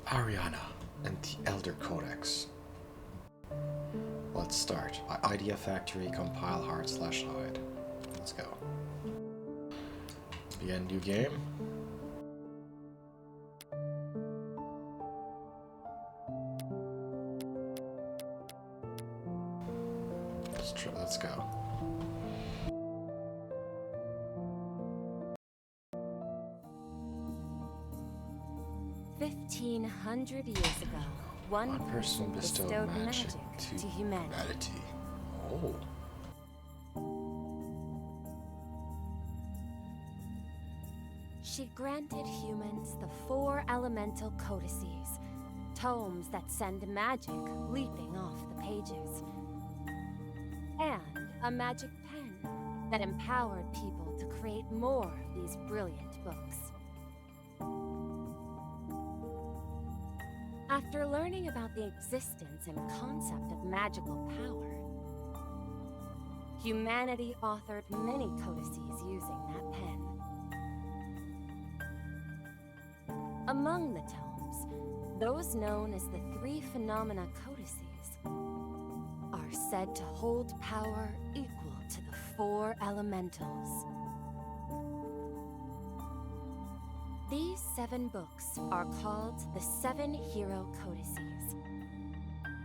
Ariana and the Elder Codex. Let's start. Idea Factory, compile hard/hide. Let's go. Begin new game. Let's go. $1,500 years ago, one person bestowed magic to humanity. Oh. She granted humans the 4 elemental codices, tomes that send magic leaping off the pages, and a magic pen that empowered people to create more of these brilliant books. After learning about the existence and concept of magical power, humanity authored many codices using that pen. Among the tomes, those known as the 3 Phenomena Codices are said to hold power equal to the 4 elementals. These 7 books are called the 7 Hero Codices,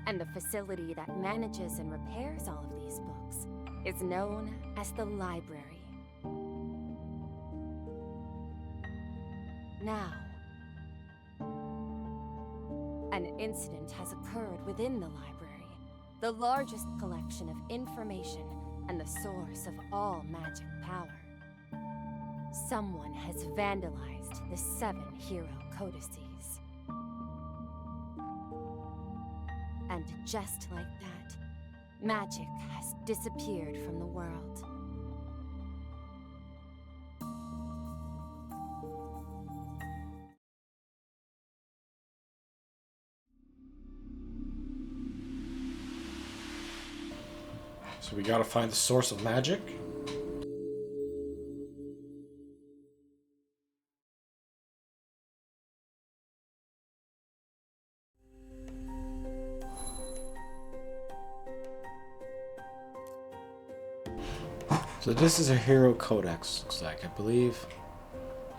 and the facility that manages and repairs all of these books is known as the Library. Now, an incident has occurred within the library, the largest collection of information and the source of all magic power. Someone has vandalized the 7 Hero Codices. And just like that, magic has disappeared from the world. So we gotta find the source of magic. So this is a Hero Codex, looks like. I believe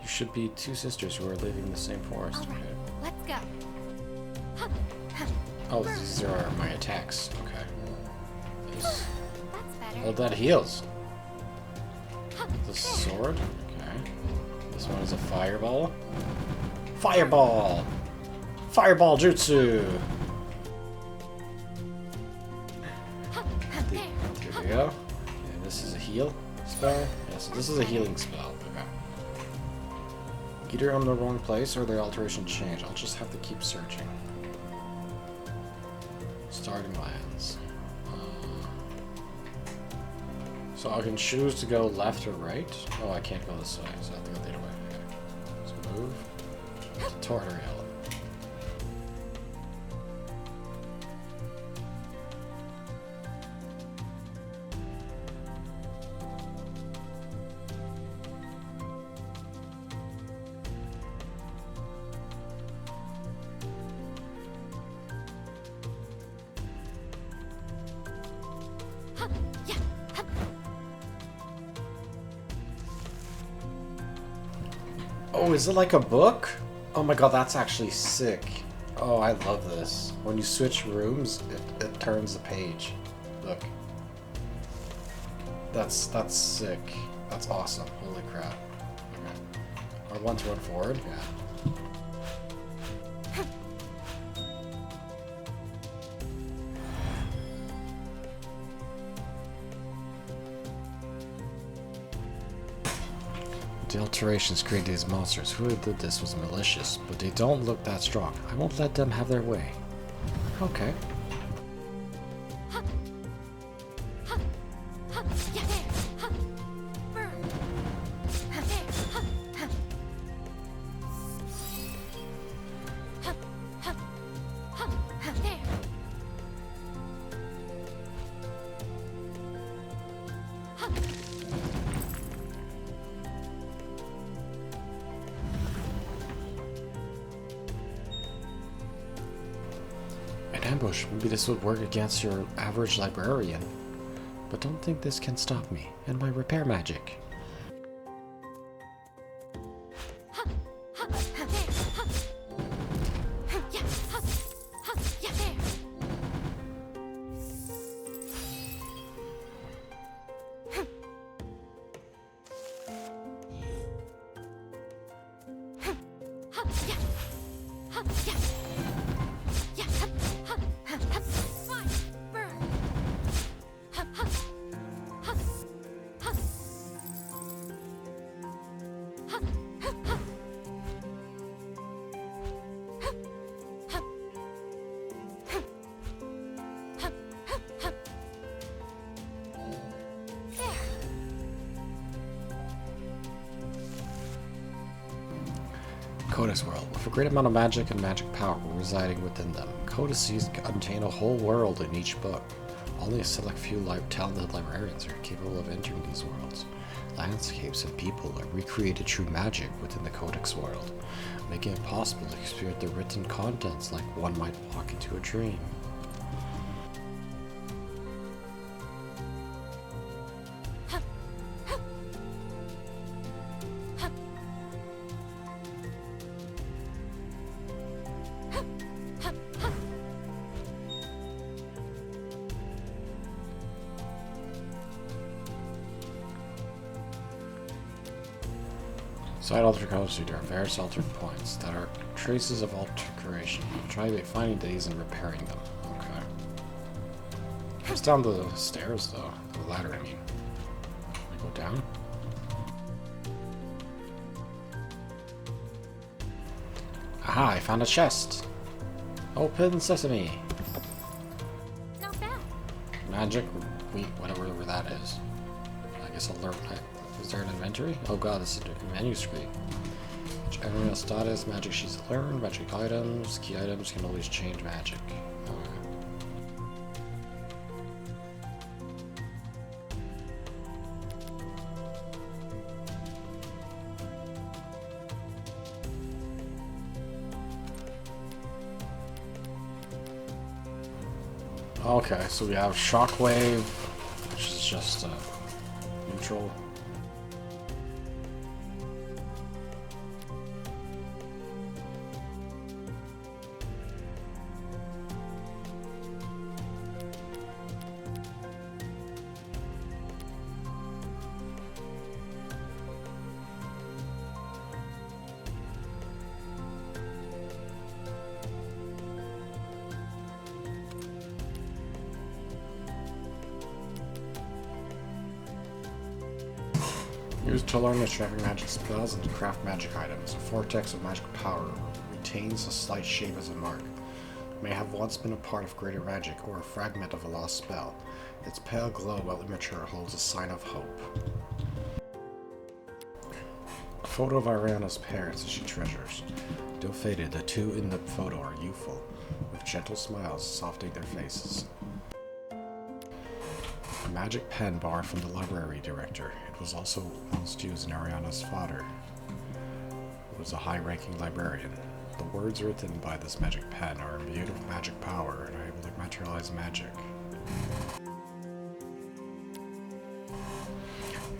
you should be 2 sisters who are living in the same forest. All right, let's go. Oh, these are my attacks. Okay. That's better. Oh, that heals. The sword. Okay. This one is a fireball. Fireball! Fireball jutsu! Here we go. And this is a heal spell. Yeah, so this is a healing spell. Okay. Either I'm in the wrong place or the alteration changed. I'll just have to keep searching. Starting lands. So I can choose to go left or right. Oh, I can't go this way, so I have to go the other way. Okay. So move. Tutorial. Oh, is it like a book? Oh my god, that's actually sick. Oh, I love this. When you switch rooms, it turns the page. Look. That's sick. That's awesome. Holy crap. Okay. R1 to run forward? Yeah. The alterations create these monsters. Whoever did this was malicious, but they don't look that strong. I won't let them have their way. Okay. ambush. Maybe this would work against your average librarian. But don't think this can stop me and my repair magic. Codex world, with a great amount of magic and magic power residing within them. Codices contain a whole world in each book. Only a select few talented librarians are capable of entering these worlds. Landscapes and people are recreated through magic within the Codex world, making it possible to experience the written contents like one might walk into a dream. Side altered colors, there are various altered points that are traces of alteration. Try finding these and repairing them. Okay. It's down the stairs though. The ladder, I mean. We go down. Aha, I found a chest. Open sesame. Not bad. Magic, whatever that is. I guess I'll learn. Is there an inventory? Oh god, this is a menu screen. Ariana status, magic she's learned, magic items, key items can always change magic. Okay, so we have Shockwave, which is just neutral. Used to learn extracting magic spells and to craft magic items. A vortex of magic power retains a slight shape as a mark. It may have once been a part of greater magic or a fragment of a lost spell. Its pale glow, while immature, holds a sign of hope. A photo of Ariana's parents as she treasures. Though faded, the two in the photo are youthful, with gentle smiles softening their faces. A magic pen borrowed from the library director. It was also once used in Ariana's father, who was a high-ranking librarian. The words written by this magic pen are imbued with magic power and are able to materialize magic.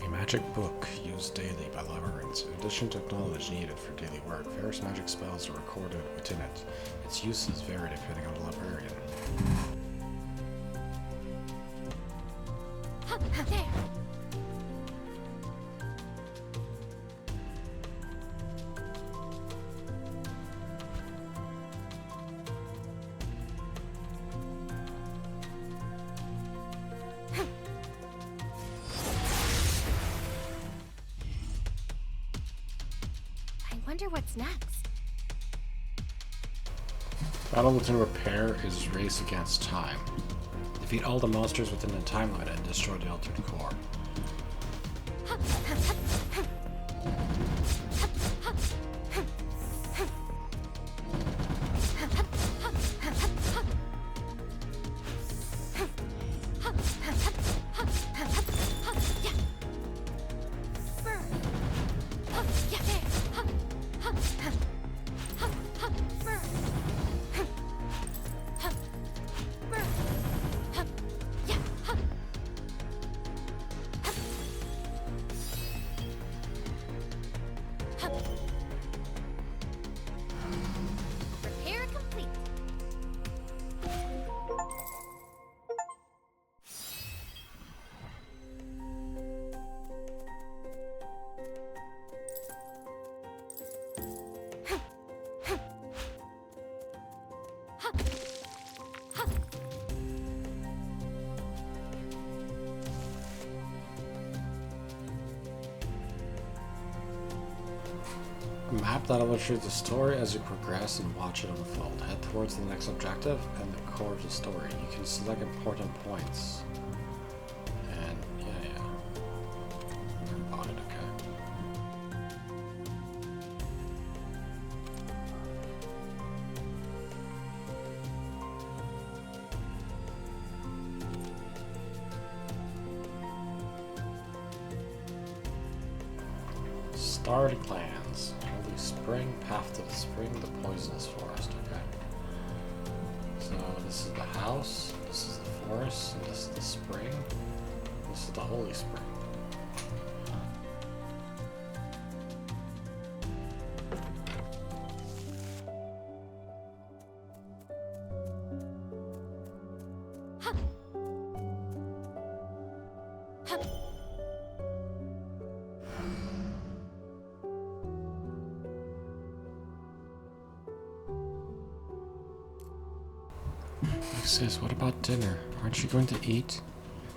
A magic book used daily by librarians. In addition to knowledge needed for daily work, various magic spells are recorded within it. Its uses vary depending on the librarian. There. I wonder what's next. Battle within repair is race against time. Defeat all the monsters within the time limit and destroy the altered core. map that illustrates the story as you progress and watch it unfold. Head towards the next objective and the core of the story. You can select important points. And yeah. Learn about it, okay. Starting plans. Holy Spring, path to the spring, the poisonous forest, okay. So this is the house, this is the forest, and this is the spring. This is the Holy Spring. Sis, what about dinner? Aren't you going to eat?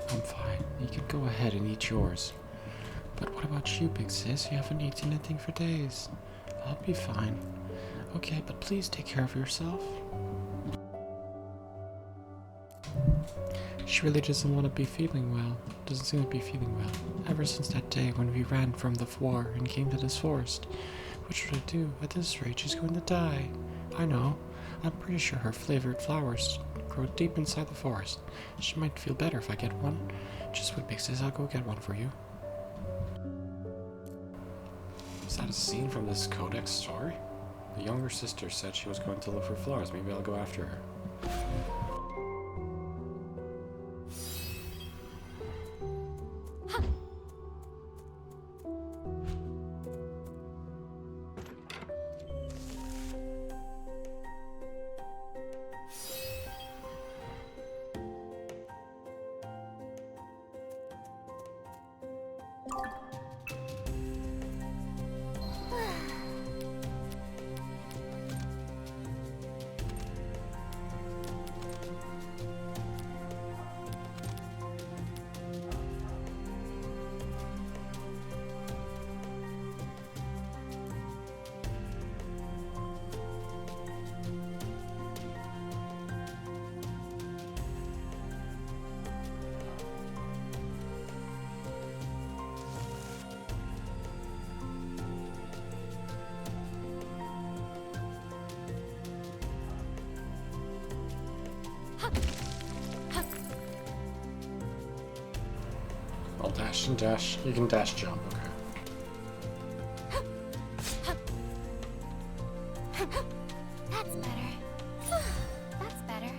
I'm fine. You can go ahead and eat yours. But what about you, big sis? You haven't eaten anything for days. I'll be fine. Okay, but please take care of yourself. She really doesn't want to be feeling well. Doesn't seem to be feeling well. Ever since that day when we ran from the war and came to this forest. What should I do? At this rate, she's going to die. I know. I'm pretty sure her flavored flowers grow deep inside the forest. She might feel better if I get one. Just wait, big sis, I'll go get one for you. Is that a scene from this Codex story? The younger sister said she was going to look for flowers. Maybe I'll go after her. I'll dash and dash. You can dash jump, okay. That's better. That's better.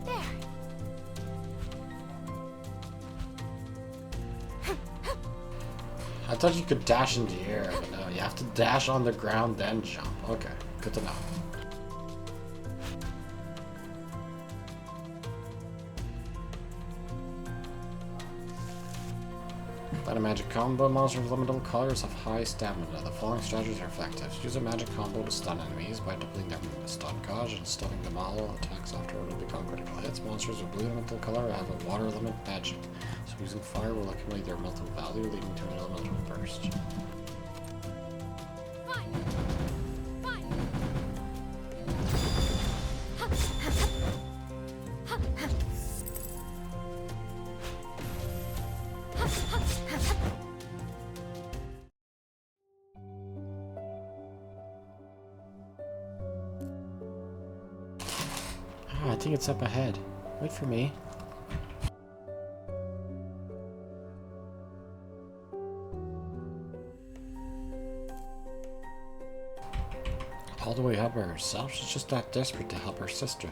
There. I thought you could dash in the air, but no, you have to dash on the ground, then jump. Okay, good to know. By a magic combo, monsters with elemental colors have high stamina. The following strategies are effective. Use a magic combo to stun enemies by doubling their stun gauge and stunning them all. Attacks after will become critical hits. Monsters with blue elemental color have a water element magic, so using fire will accumulate their elemental value, leading to an elemental burst. I think it's up ahead. Wait for me. All the way up by herself? She's just that desperate to help her sister.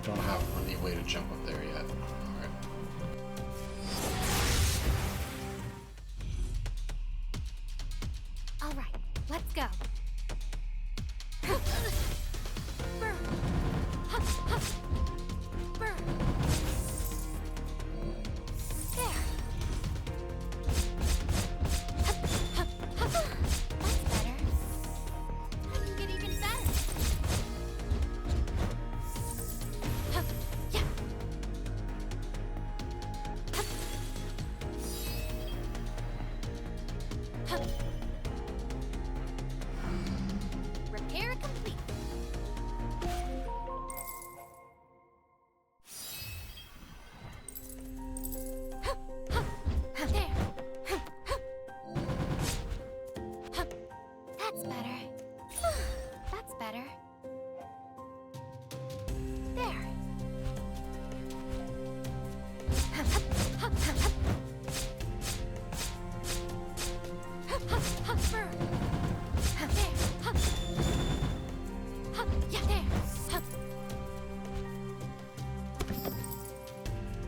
Don't have any way to jump up there yet. Alright. Alright, let's go. There. That's better. That's better. There.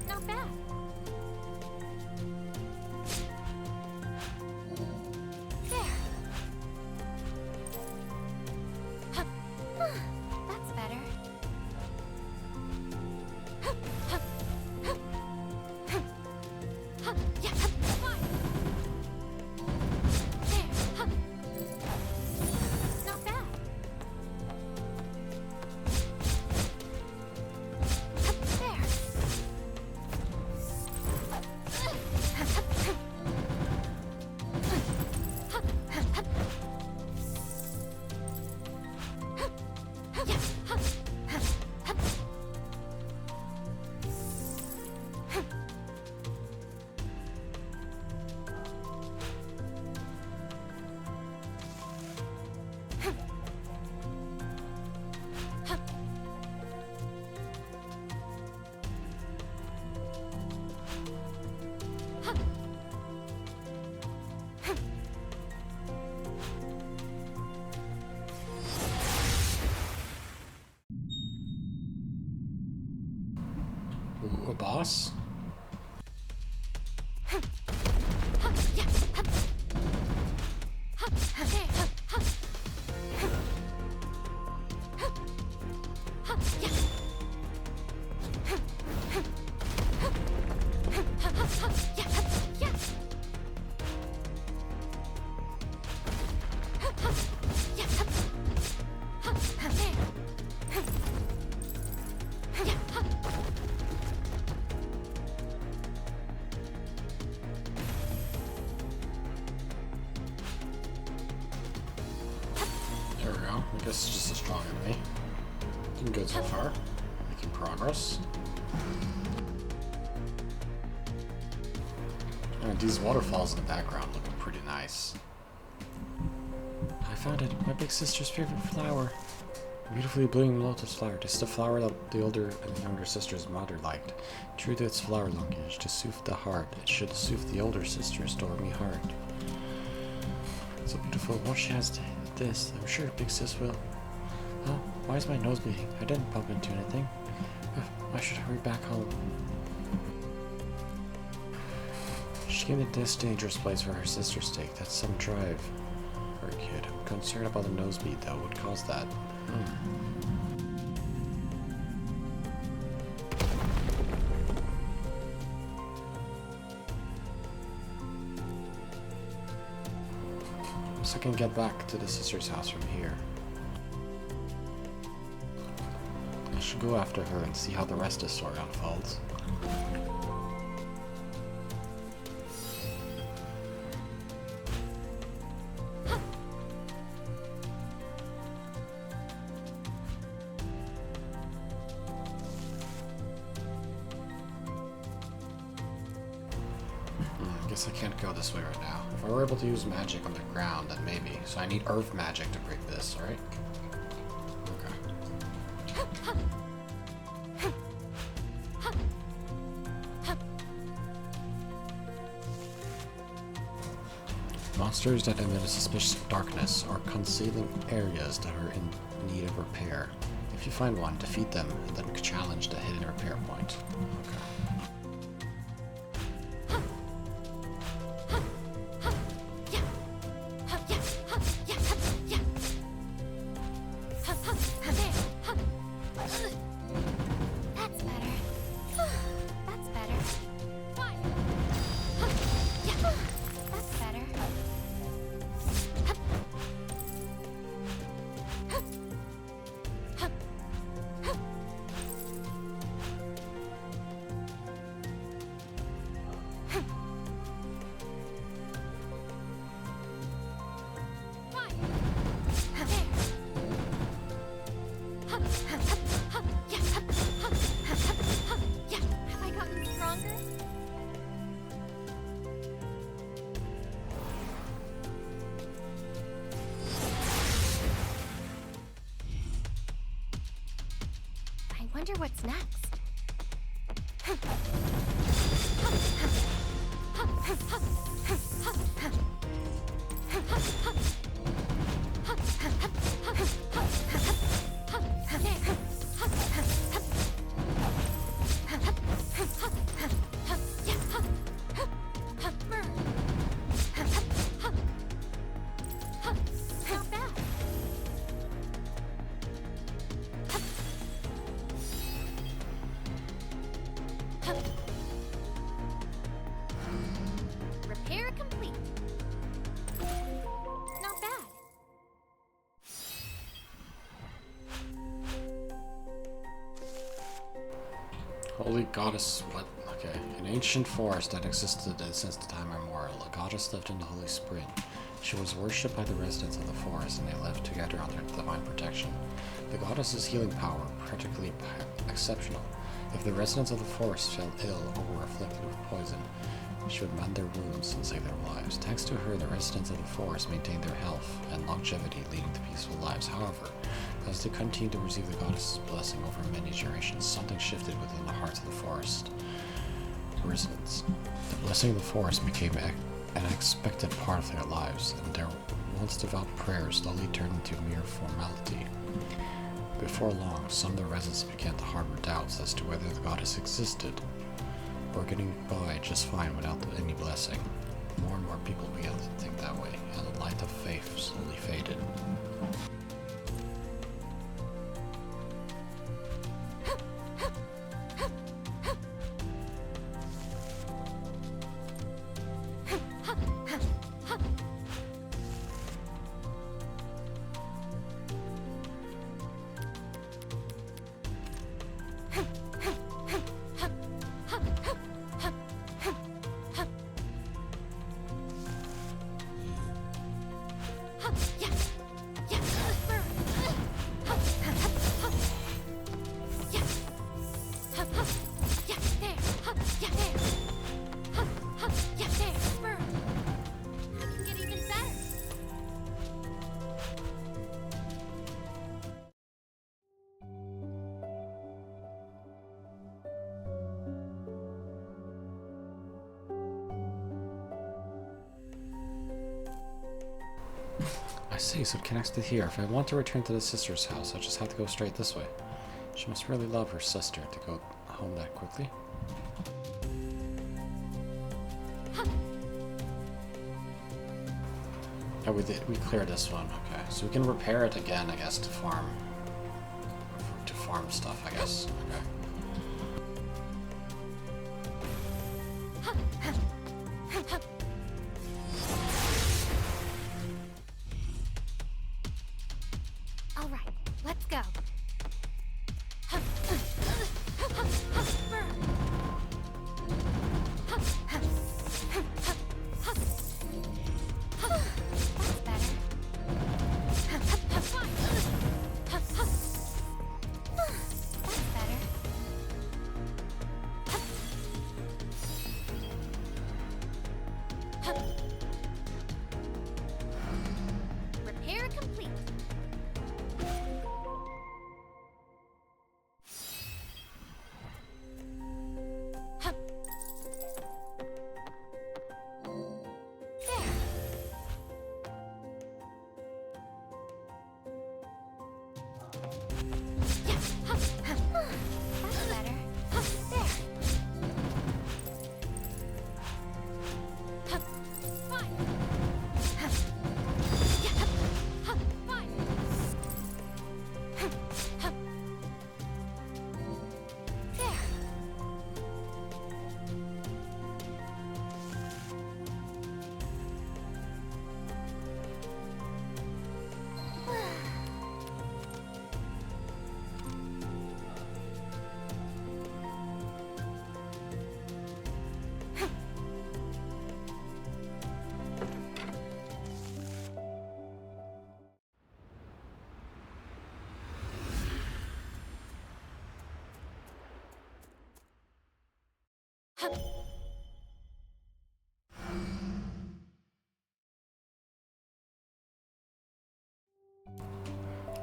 Not bad. There. That's better. Yeah, fine. There. Not bad. There. Ooh, a boss? There we go. I guess it's just a strong enemy. Looking good so far. Making progress. And these waterfalls in the background looking pretty nice. I found it. My big sister's favorite flower. A beautifully blooming lotus flower. This is the flower that the older and younger sister's mother liked. True to its flower lineage, to soothe the heart, it should soothe the older sister's stormy heart. So beautiful. Once she has this, I'm sure big sis will. Oh, why is my nose bleeding? I didn't bump into anything. I should hurry back home. She came to this dangerous place for her sister's sake. That's some drive. Poor kid. I'm concerned about the nosebleed, though. What caused that? So I can get back to the sister's house from here. I should go after her and see how the rest of the story unfolds. I guess I can't go this way right now. If I were able to use magic on the ground, then maybe. So I need earth magic to break this, right? Okay. Monsters that emit a suspicious darkness are concealing areas that are in need of repair. If you find one, defeat them and then challenge the hidden repair point. Okay. wonder what's next. Not bad. Repair complete. Not bad. Holy goddess, what? Okay. An ancient forest that existed since the time immemorial. A goddess lived in the Holy Spring. She was worshipped by the residents of the forest, and they lived together under divine protection. The goddess's healing power, particularly exceptional. If the residents of the forest fell ill or were afflicted with poison, she would mend their wounds and save their lives. Thanks to her, the residents of the forest maintained their health and longevity, leading to peaceful lives. However, as they continued to receive the goddess's blessing over many generations, something shifted within the hearts of the forest residents. The blessing of the forest became an expected part of their lives, and their once devout prayers slowly turned into mere formality. Before long, some of the residents began to harbor doubts as to whether the goddess existed, or getting by just fine without any blessing. More and more people began to think that way, and the light of faith slowly faded. I see, so it connects to here. If I want to return to the sister's house, I just have to go straight this way. She must really love her sister to go home that quickly. Oh, we cleared this one. Okay, so we can repair it again, I guess, to farm stuff, I guess. Okay. Repair complete.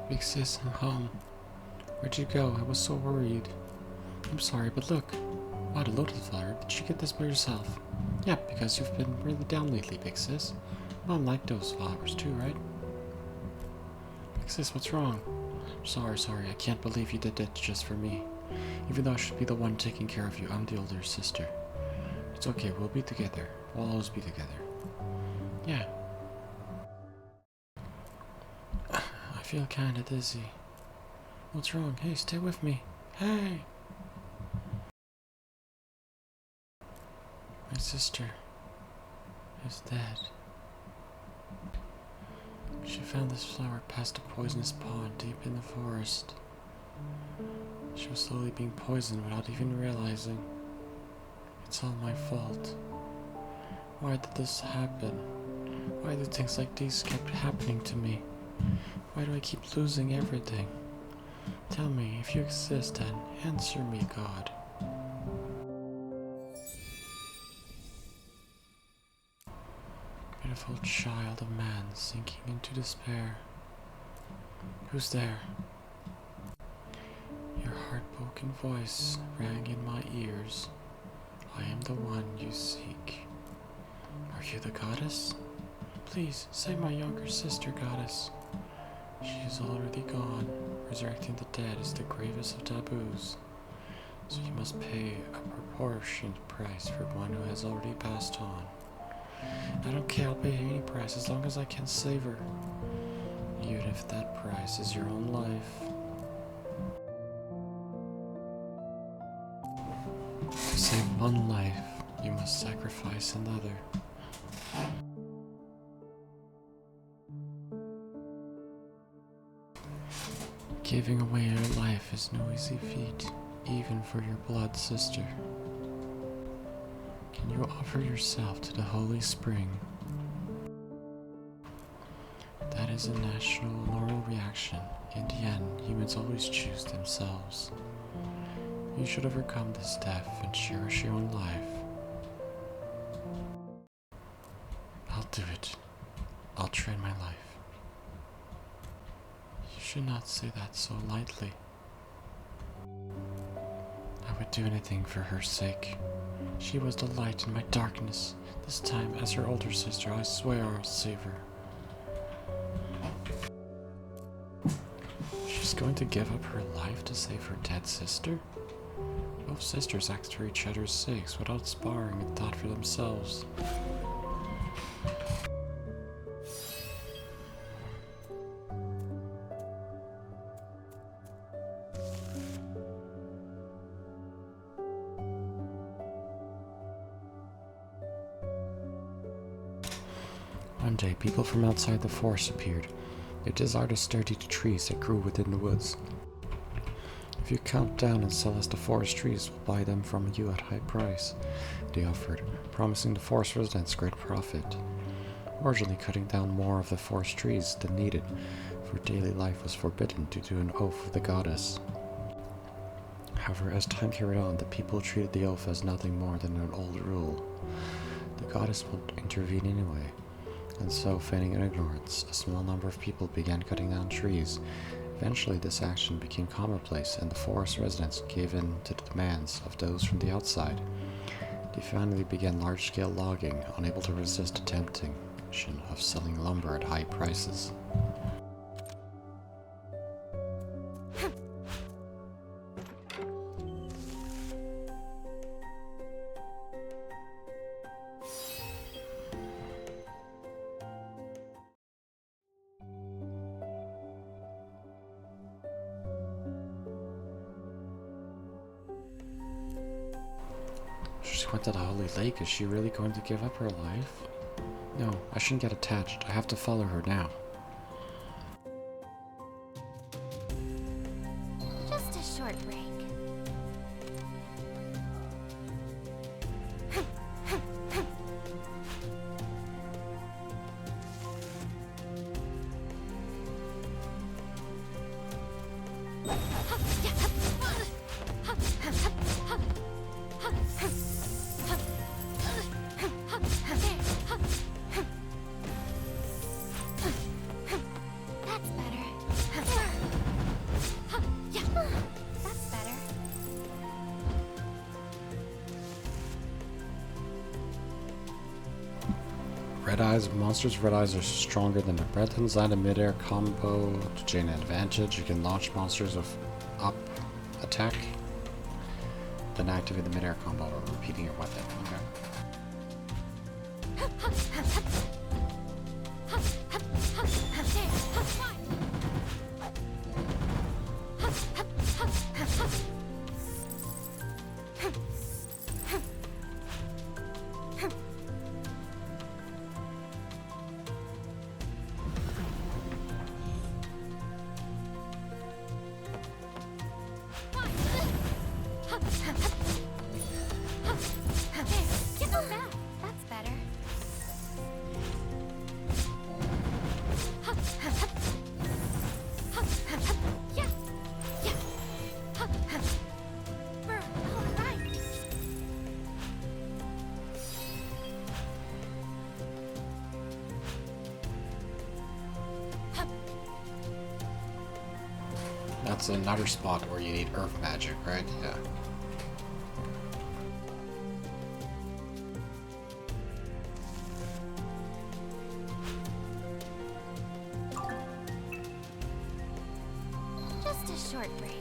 Big sis, I'm home. Where'd you go? I was so worried. I'm sorry, but look. Wow, the lotus flower. Did you get this by yourself? Yeah, because you've been really down lately, big sis. Mom liked those flowers too, right? Big sis, what's wrong? Sorry, I can't believe you did that just for me. Even though I should be the one taking care of you, I'm the older sister. It's okay, we'll be together. We'll always be together. Yeah. I feel kinda dizzy. What's wrong? Hey, stay with me. Hey! My sister is dead. She found this flower past a poisonous pond deep in the forest. She was slowly being poisoned without even realizing. It's all my fault. Why did this happen? Why do things like these keep happening to me? Why do I keep losing everything? Tell me, if you exist, then answer me, God. Pitiful child of man sinking into despair. Who's there? Your heartbroken voice rang in my ears. I am the one you seek. Are you the goddess? Please, save my younger sister, goddess. She is already gone. Resurrecting the dead is the gravest of taboos. So you must pay a proportioned price for one who has already passed on. I don't care, I'll pay any price as long as I can save her. Even if that price is your own life. To save one life, you must sacrifice another. Giving away your life is no easy feat, even for your blood sister. Can you offer yourself to the holy spring? That is a natural, normal reaction. In the end, humans always choose themselves. You should overcome this death and cherish your own life. I'll do it. I'll trade my life. You should not say that so lightly. I would do anything for her sake. She was the light in my darkness. This time, as her older sister, I swear I'll save her. She's going to give up her life to save her dead sister? Both sisters act for each other's sakes without sparring a thought for themselves. One day, people from outside the forest appeared. They desired to study the trees that grew within the woods. If you count down and sell us the forest trees, we'll buy them from you at high price, they offered, promising the forest residents great profit. Originally cutting down more of the forest trees than needed, for daily life was forbidden due to an oath of the goddess. However, as time carried on, the people treated the oath as nothing more than an old rule. The goddess would intervene anyway. And so, feigning ignorance, a small number of people began cutting down trees. Eventually, this action became commonplace, and the forest residents gave in to the demands of those from the outside. They finally began large-scale logging, unable to resist the temptation of selling lumber at high prices. She went to the holy lake. Is she really going to give up her life? No, I shouldn't get attached. I have to follow her now. Just a short break. That's better. Red Eyes. Monsters' Red Eyes are stronger than their brethren. Land a mid-air combo to gain an advantage. You can launch monsters with up attack. Then activate the mid-air combo or repeating your weapon. Okay. That's another spot where you need earth magic, right? Yeah. Just a short break.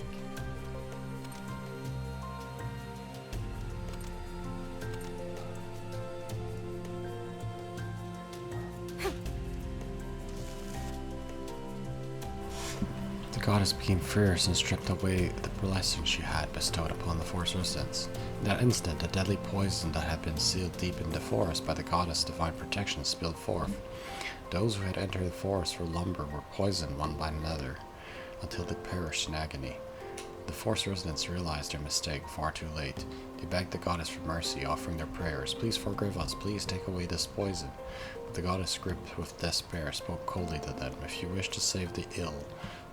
The goddess became fierce and stripped away the blessing she had bestowed upon the forest residents. In that instant, a deadly poison that had been sealed deep in the forest by the goddess' divine protection spilled forth. Those who had entered the forest for lumber were poisoned one by another, until they perished in agony. The forest residents realized their mistake far too late. They begged the goddess for mercy, offering their prayers. Please forgive us, please take away this poison. But the goddess, gripped with despair, spoke coldly to them. If you wish to save the ill,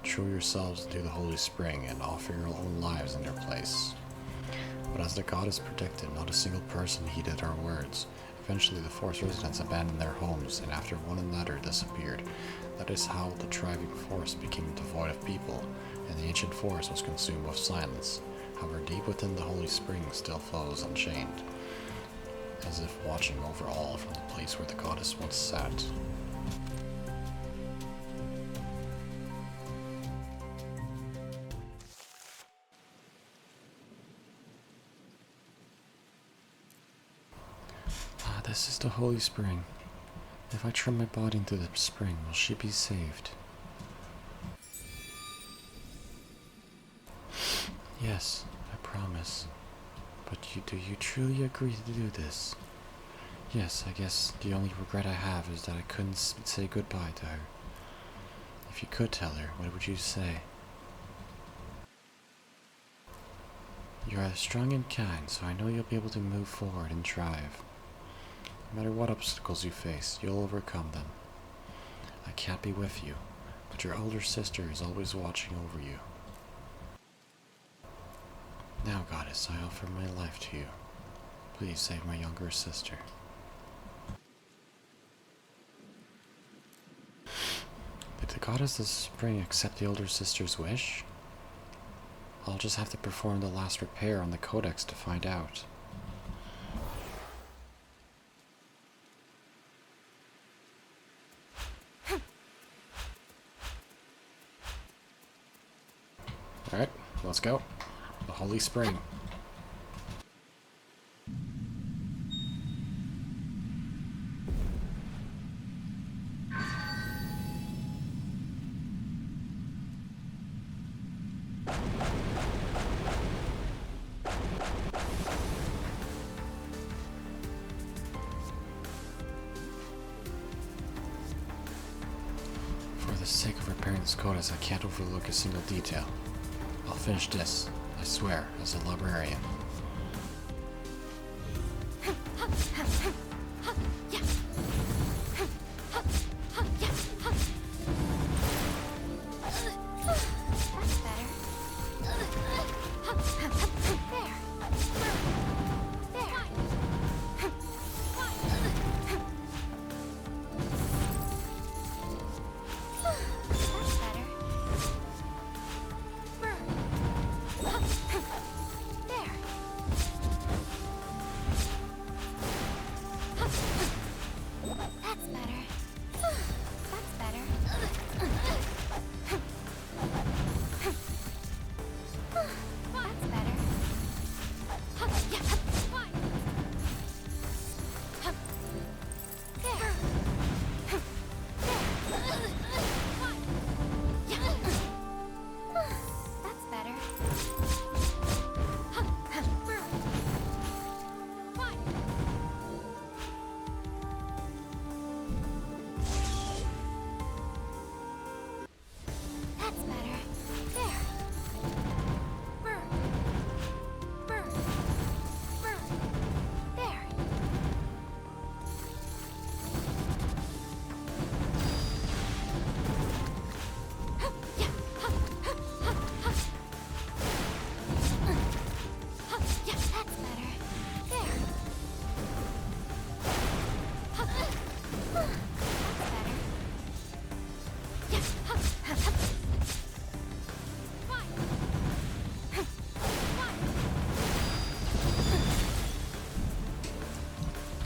throw yourselves into the holy spring and offer your own lives in their place. But as the goddess predicted, not a single person heeded her words. Eventually, the forest residents abandoned their homes and after one another disappeared. That is how the thriving forest became devoid of people, and the ancient forest was consumed with silence. However, deep within the holy spring still flows unchained, as if watching over all from the place where the goddess once sat. This is the holy spring. If I turn my body into the spring, will she be saved? Yes, I promise. But do you truly agree to do this? Yes, I guess the only regret I have is that I couldn't say goodbye to her. If you could tell her, what would you say? You are strong and kind, so I know you'll be able to move forward and thrive. No matter what obstacles you face, you'll overcome them. I can't be with you, but your older sister is always watching over you. Now, goddess, I offer my life to you. Please save my younger sister. Did the goddess of spring accept the older sister's wish? I'll just have to perform the last repair on the Codex to find out. Alright, let's go. The Holy Spring. For the sake of repairing this Codex, I can't overlook a single detail. I'll finish this, I swear, as a librarian.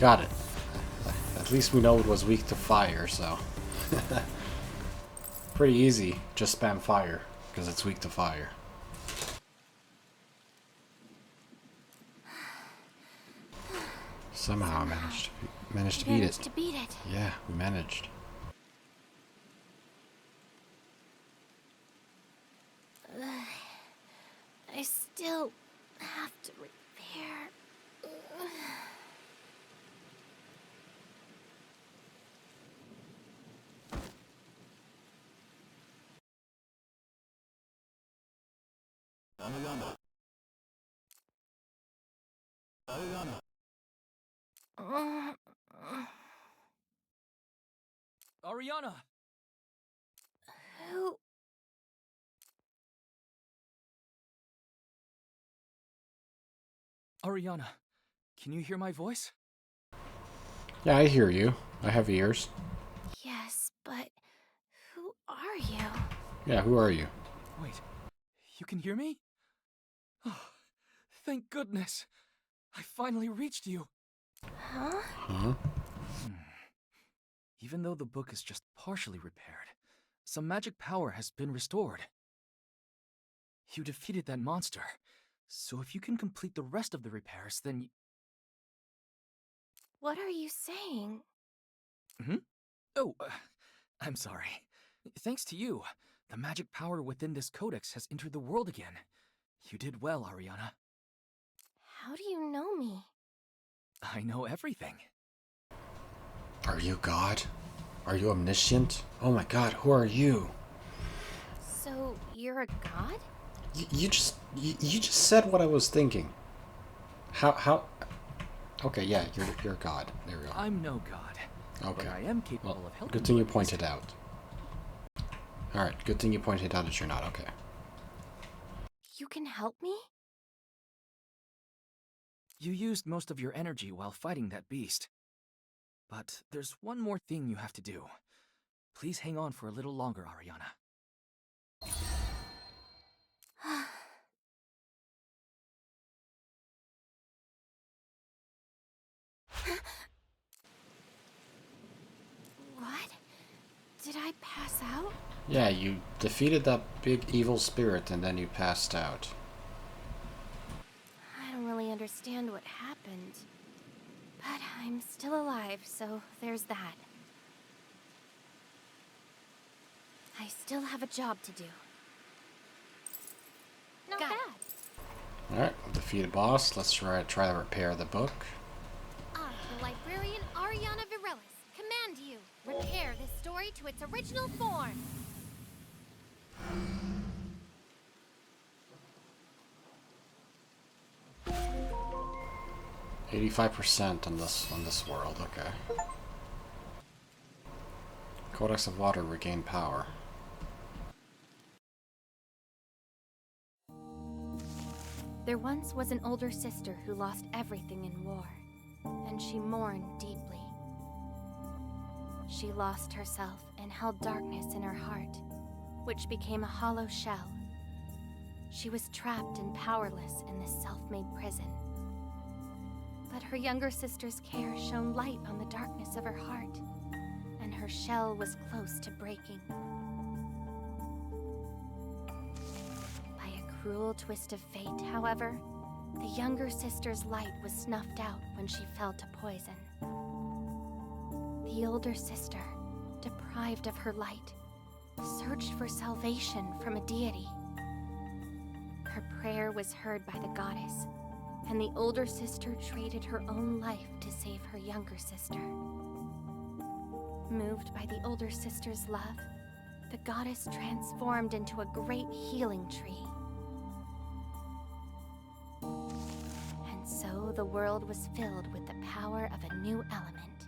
got it. At least we know it was weak to fire, so... Pretty easy. Just spam fire, because it's weak to fire. Somehow I managed to beat it. Yeah, we managed. I still have to repair. Ariana! Who? Ariana, can you hear my voice? Yeah, I hear you. I have ears. Yes, but who are you? Yeah, who are you? Wait, you can hear me? Oh, thank goodness! I finally reached you! Huh? Huh? Even though the book is just partially repaired, some magic power has been restored. You defeated that monster, so if you can complete the rest of the repairs, then What are you saying? Oh, I'm sorry. Thanks to you, the magic power within this codex has entered the world again. You did well, Ariana. How do you know me? I know everything. Are you God? Are you omniscient? Oh my God, who are you? So, you're a god? You just said what I was thinking. How? Okay, yeah, you're God. There we go. I'm no god. Okay. But I am capable Well, of helping good thing you at least. pointed out. All right, good thing you pointed out that you're not. Okay. You can help me? You used most of your energy while fighting that beast. But there's one more thing you have to do. Please hang on for a little longer, Ariana. What? Did I pass out? Yeah, you defeated that big evil spirit and then you passed out. I don't really understand what happened. But I'm still alive, so there's that. I still have a job to do. Not bad. All right, defeated boss. Let's try to repair the book. I, the Librarian Ariana Virelis, command you, repair this story to its original form. 85% on this world. Okay. Codex of Water regain power. There once was an older sister who lost everything in war, and she mourned deeply. She lost herself and held darkness in her heart, which became a hollow shell. She was trapped and powerless in this self-made prison. But her younger sister's care shone light on the darkness of her heart, and her shell was close to breaking. By a cruel twist of fate, however, the younger sister's light was snuffed out when she fell to poison. The older sister, deprived of her light, searched for salvation from a deity. Her prayer was heard by the goddess, and the older sister traded her own life to save her younger sister. Moved by the older sister's love, the goddess transformed into a great healing tree. And so the world was filled with the power of a new element.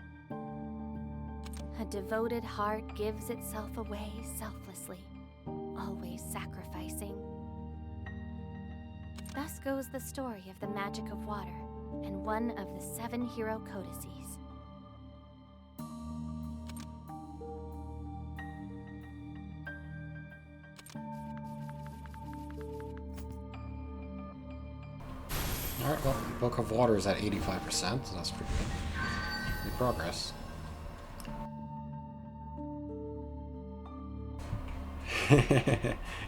A devoted heart gives itself away selflessly, always sacrificing. Thus goes the story of the magic of water and one of the 7 hero codices. Alright, well, Book of Water is at 85%, so that's pretty good. progress.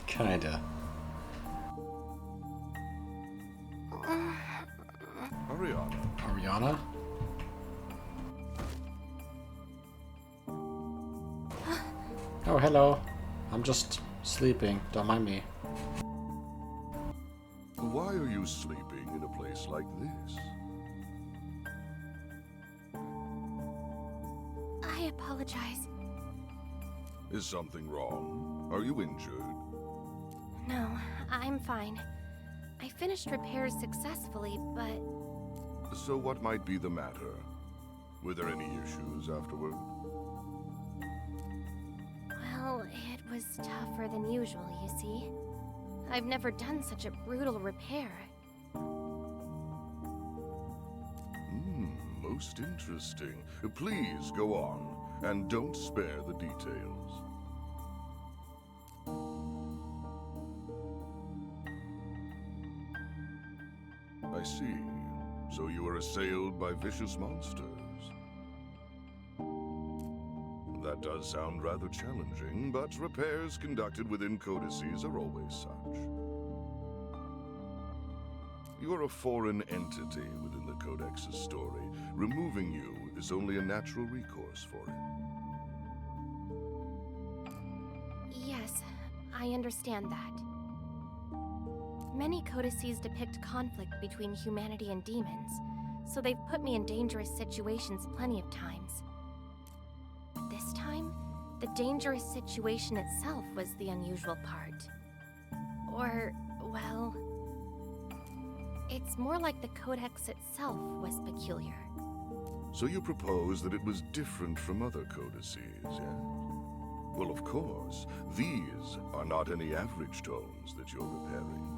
Kinda. Ariana? Oh, hello. I'm just sleeping. Don't mind me. Why are you sleeping in a place like this? I apologize. Is something wrong? Are you injured? No, I'm fine. I finished repairs successfully, but... So what might be the matter? Were there any issues afterward? Well, it was tougher than usual, you see. I've never done such a brutal repair. Most interesting. Please go on, and don't spare the details. I see. So you were assailed by vicious monsters. That does sound rather challenging, but repairs conducted within codices are always such. You are a foreign entity within the Codex's story. Removing you is only a natural recourse for it. Yes, I understand that. Many codices depict conflict between humanity and demons, so they've put me in dangerous situations plenty of times. This time, the dangerous situation itself was the unusual part. Or, well... it's more like the Codex itself was peculiar. So you propose that it was different from other codices, yes? Well, of course, these are not any average tomes that you're repairing.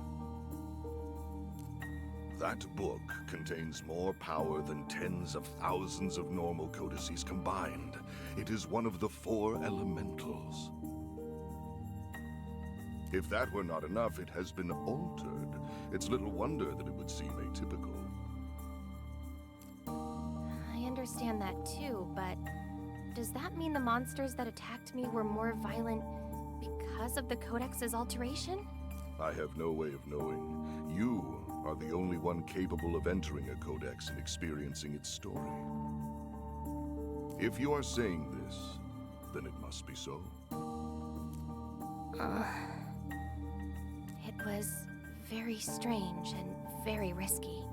That book contains more power than tens of thousands of normal codices combined. It is one of the 4 elementals. If that were not enough, it has been altered. It's little wonder that it would seem atypical. I understand that too, but does that mean the monsters that attacked me were more violent because of the Codex's alteration? I have no way of knowing. You are the only one capable of entering a codex and experiencing its story. If you are saying this, then it must be so. It was very strange and very risky.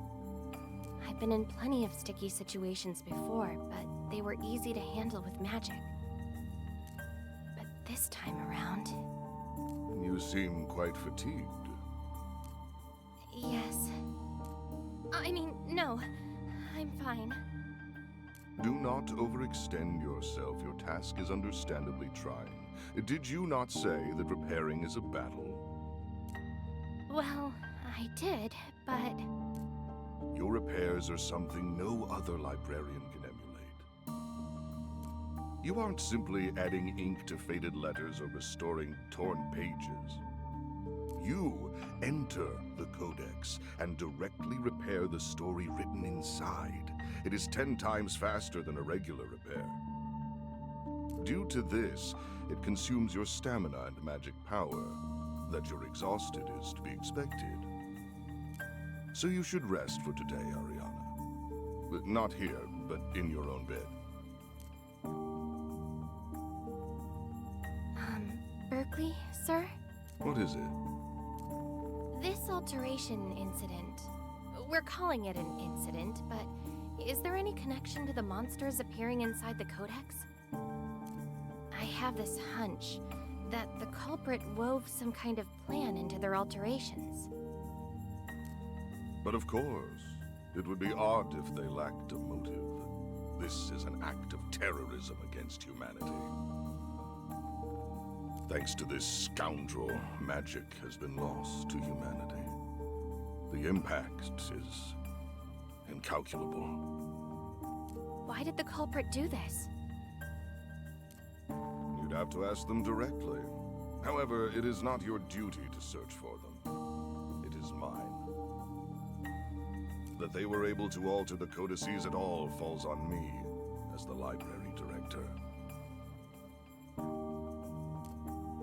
I've been in plenty of sticky situations before, but they were easy to handle with magic. But this time around... You seem quite fatigued. Yes. I mean, no. I'm fine. Do not overextend yourself. Your task is understandably trying. Did you not say that repairing is a battle? Well, I did, but... Your repairs are something no other librarian can emulate. You aren't simply adding ink to faded letters or restoring torn pages. You enter the Codex and directly repair the story written inside. It is 10 times faster than a regular repair. Due to this, it consumes your stamina and magic power. That you're exhausted is to be expected. So you should rest for today, Ariana. But not here, but in your own bed. Berkeley, sir? What is it? This alteration incident... We're calling it an incident, but is there any connection to the monsters appearing inside the Codex? I have this hunch that the culprit wove some kind of plan into their alterations. But of course, it would be odd if they lacked a motive. This is an act of terrorism against humanity. Thanks to this scoundrel, magic has been lost to humanity. The impact is incalculable. Why did the culprit do this? You'd have to ask them directly. However, it is not your duty to search for them. It is mine. That they were able to alter the codices at all falls on me, as the library director.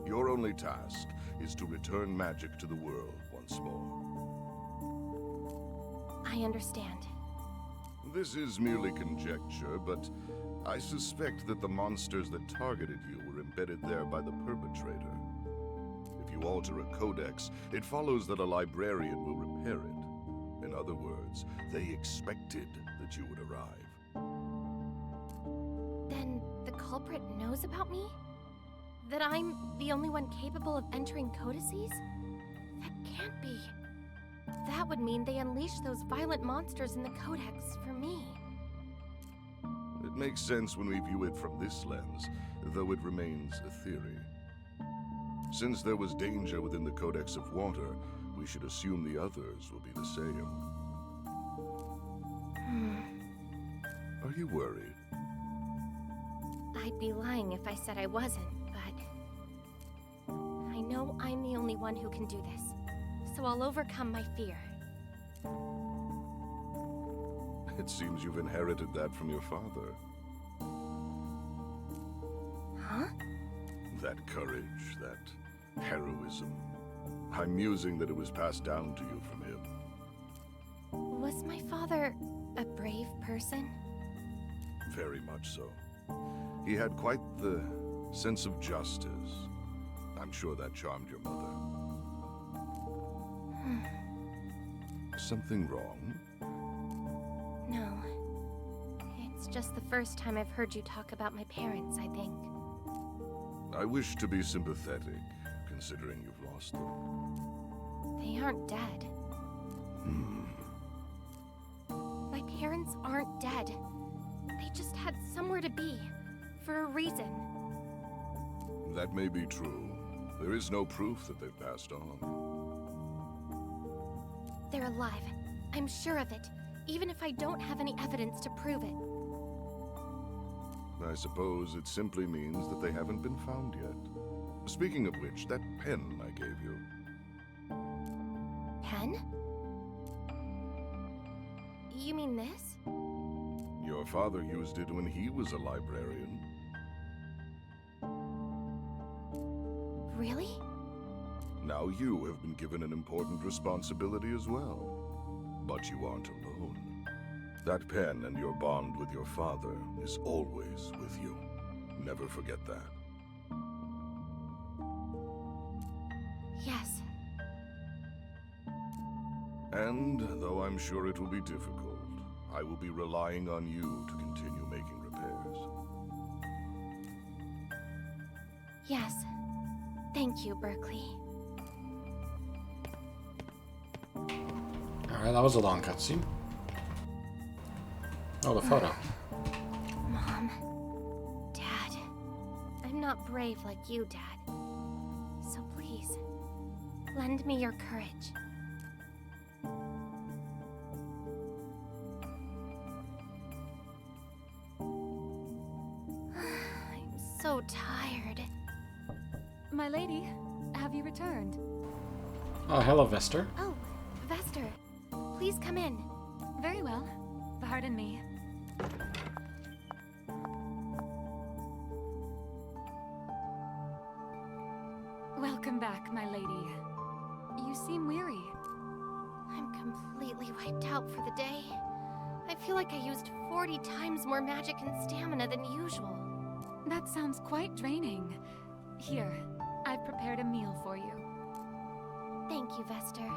Your only task is to return magic to the world once more. I understand. This is merely conjecture, but I suspect that the monsters that targeted you were embedded there by the perpetrator. If you alter a codex, it follows that a librarian will repair it. In other words, they expected that you would arrive. Then the culprit knows about me? That I'm the only one capable of entering codices? That can't be. That would mean they unleashed those violent monsters in the Codex for me. It makes sense when we view it from this lens, though it remains a theory. Since there was danger within the Codex of Water, we should assume the others will be the same. Are you worried? I'd be lying if I said I wasn't, but I know I'm the only one who can do this, so I'll overcome my fear. It seems you've inherited that from your father. Huh? That courage, that heroism. I'm musing that it was passed down to you from him. Was my father a brave person? Very much so. He had quite the sense of justice. I'm sure that charmed your mother. Something wrong? No. It's just the first time I've heard you talk about my parents, I think. I wish to be sympathetic, considering you've lost them. They aren't dead. My parents aren't dead. They just had somewhere to be, for a reason. That may be true. There is no proof that they've passed on. They're alive. I'm sure of it, even if I don't have any evidence to prove it. I suppose it simply means that they haven't been found yet. Speaking of which, that pen I gave you. Pen? You mean this? Your father used it when he was a librarian. Really? Now you have been given an important responsibility as well. But you aren't alone. That pen and your bond with your father is always with you. Never forget that. Yes. And, though I'm sure it will be difficult, I will be relying on you to continue making repairs. Yes. Thank you, Berkeley. Alright, that was a long cutscene. Oh, the photo. Mom. Dad. I'm not brave like you, Dad. So please, lend me your courage. I'm so tired. My lady, have you returned? Oh, hello, Vester. Oh, Vester. Please come in. Very well. Pardon me. Welcome back, my lady. You seem weary. I'm completely wiped out for the day. I feel like I used 40 times more magic and stamina than usual. That sounds quite draining. Here, I've prepared a meal for you. Thank you, Vester.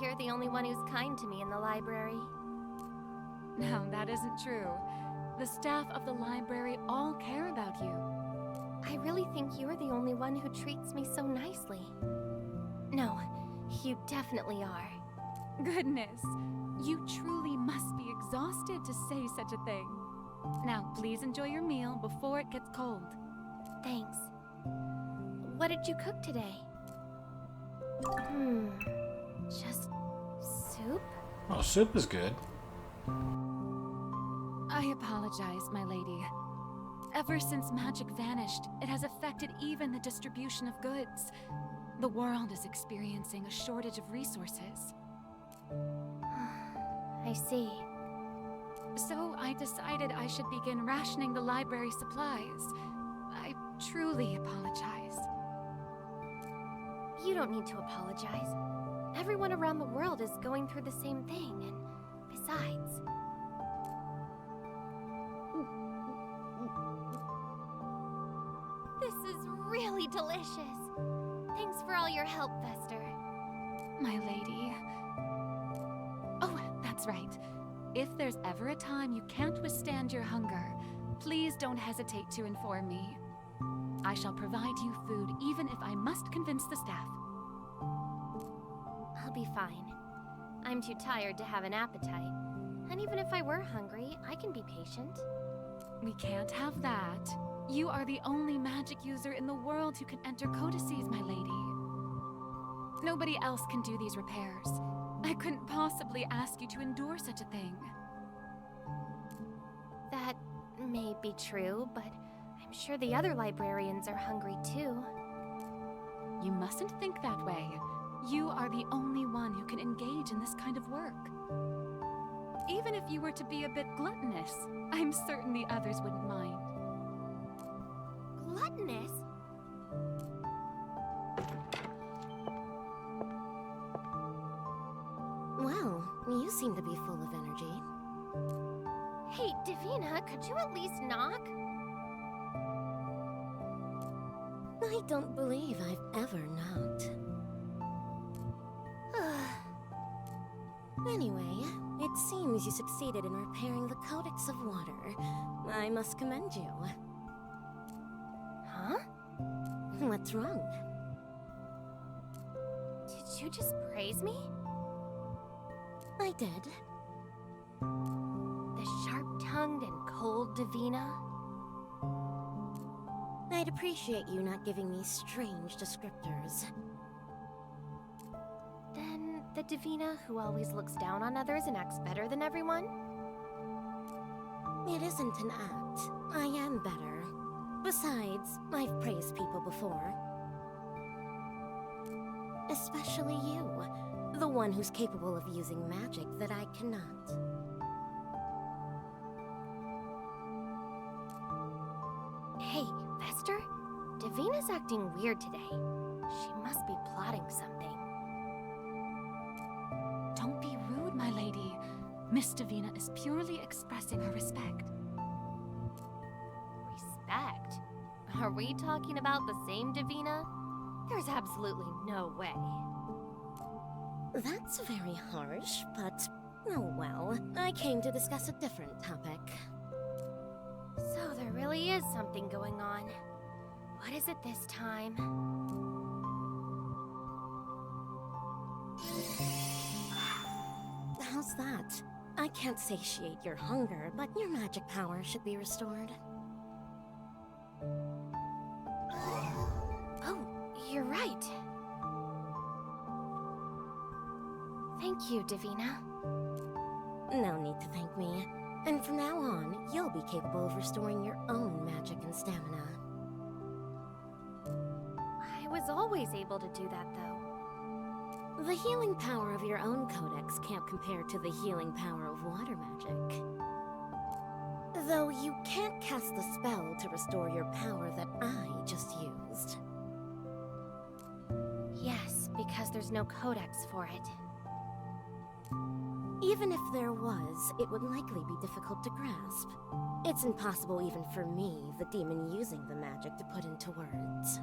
You're the only one who's kind to me in the library. No, that isn't true. The staff of the library all care about you. I really think you're the only one who treats me so nicely. No, you definitely are. Goodness, you truly must be exhausted to say such a thing. Now, please enjoy your meal before it gets cold. Thanks. What did you cook today? Just soup? Oh, soup is good. I apologize, my lady. Ever since magic vanished, it has affected even the distribution of goods. The world is experiencing a shortage of resources. I see. So I decided I should begin rationing the library supplies. I truly apologize. You don't need to apologize. Everyone around the world is going through the same thing, and besides... This is really delicious. Thanks for all your help, Vester. My lady. Oh, that's right. If there's ever a time you can't withstand your hunger, please don't hesitate to inform me. I shall provide you food even if I must convince the staff. I'll be fine. I'm too tired to have an appetite. And even if I were hungry, I can be patient. We can't have that. You are the only magic user in the world who can enter codices, my lady. Nobody else can do these repairs. I couldn't possibly ask you to endure such a thing. That may be true, but I'm sure the other librarians are hungry too. You mustn't think that way. You are the only one who can engage in this kind of work. Even if you were to be a bit gluttonous, I'm certain the others wouldn't mind. Gluttonous? Well, you seem to be full of energy. Hey, Davina, could you at least knock? I don't believe I've ever knocked. Anyway, it seems you succeeded in repairing the Codex of Water. I must commend you. Huh? What's wrong? Did you just praise me? I did. The sharp-tongued and cold Davina? I'd appreciate you not giving me strange descriptors. Then the Davina who always looks down on others and acts better than everyone? It isn't an act. I am better. Besides, I've praised people before. Especially you, the one who's capable of using magic that I cannot. Hey, Vester? Davina's acting weird today. She must be plotting something. Don't be rude, my lady. Miss Davina is purely expressing her respect. Respect? Are we talking about the same Davina? There's absolutely no way. That's very harsh, but oh well. I came to discuss a different topic. So there really is something going on. What is it this time? How's that? I can't satiate your hunger, but your magic power should be restored. Oh, you're right. Thank you, Davina. No need to thank me. And from now on, you'll be capable of restoring your own magic and stamina. I was always able to do that, though. The healing power of your own codex can't compare to the healing power of water magic. Though you can't cast the spell to restore your power that I just used. Yes, because there's no codex for it. Even if there was, it would likely be difficult to grasp. It's impossible even for me, the demon using the magic, to put into words.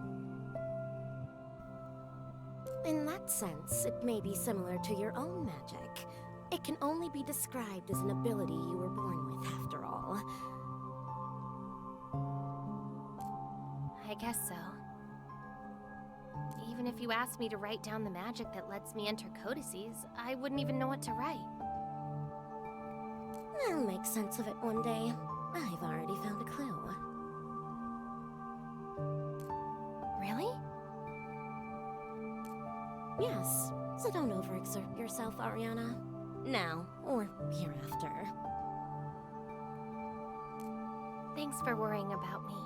In that sense, it may be similar to your own magic. It can only be described as an ability you were born with, after all. I guess so. Even if you asked me to write down the magic that lets me enter codices, I wouldn't even know what to write. I'll make sense of it one day. I've already found a clue. Really? Yes, so don't overexert yourself, Ariana. Now, or hereafter. Thanks for worrying about me.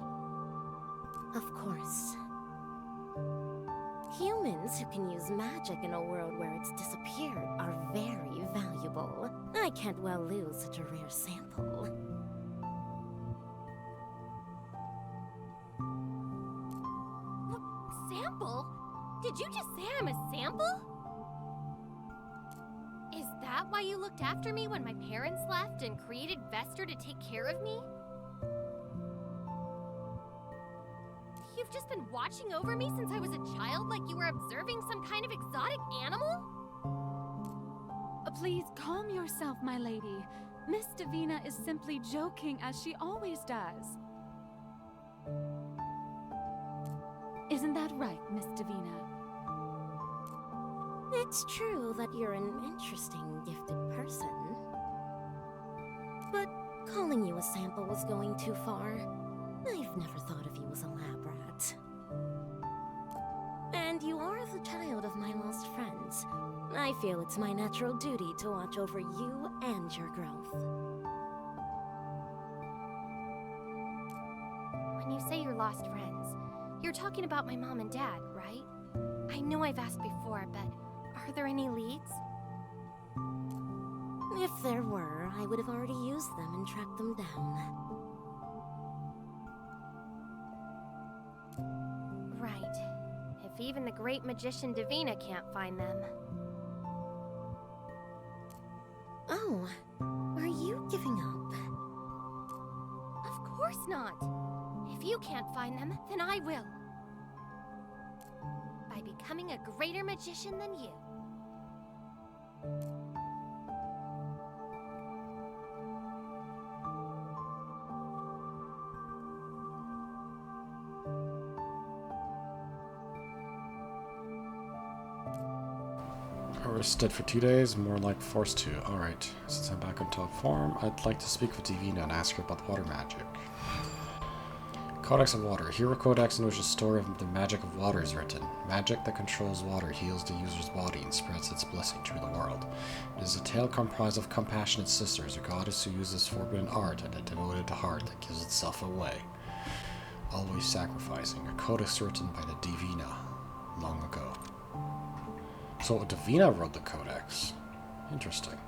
Of course. Humans who can use magic in a world where it's disappeared are very, valuable. I can't well lose such a rare sample. Sample? Did you just say I'm a sample? Is that why you looked after me when my parents left and created Vester to take care of me? You've just been watching over me since I was a child like you were observing some kind of exotic animal? Please calm yourself, my lady. Miss Davina is simply joking, as she always does. Isn't that right, Miss Davina? It's true that you're an interesting, gifted person. But calling you a sample was going too far. I've never thought of you as a lab rat. And you are the child of my lost friends. I feel it's my natural duty to watch over you and your growth. When you say your lost friends, you're talking about my mom and dad, right? I know I've asked before, but are there any leads? If there were, I would have already used them and tracked them down. Right. If even the great magician Davina can't find them. Oh, are you giving up? Of course not. If you can't find them, then I will. By becoming a greater magician than you. I rested for 2 days, more like forced to. Alright, since I'm back on top form, I'd like to speak with Davina and ask her about water magic. Codex of Water. Hero Codex in which the story of the magic of water is written. Magic that controls water heals the user's body and spreads its blessing through the world. It is a tale comprised of compassionate sisters, a goddess who uses forbidden art and a devoted heart that gives itself away, always sacrificing. A codex written by the Davina long ago. So Davina wrote the codex. Interesting.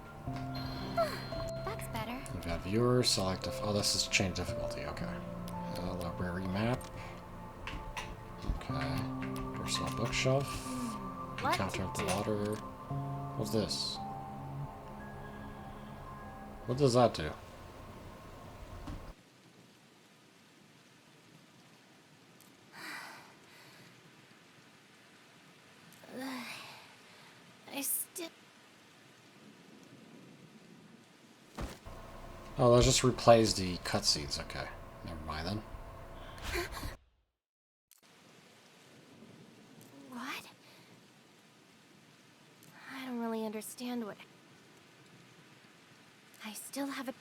That's better. We've got viewers, selective. Oh, this is change difficulty. Okay. Library map. Okay. Personal bookshelf. Encounter of the water. What's this? What does that do? I still... Oh, that just replays the cutscenes. Okay. Never mind then. What? I don't really understand what... I still have a...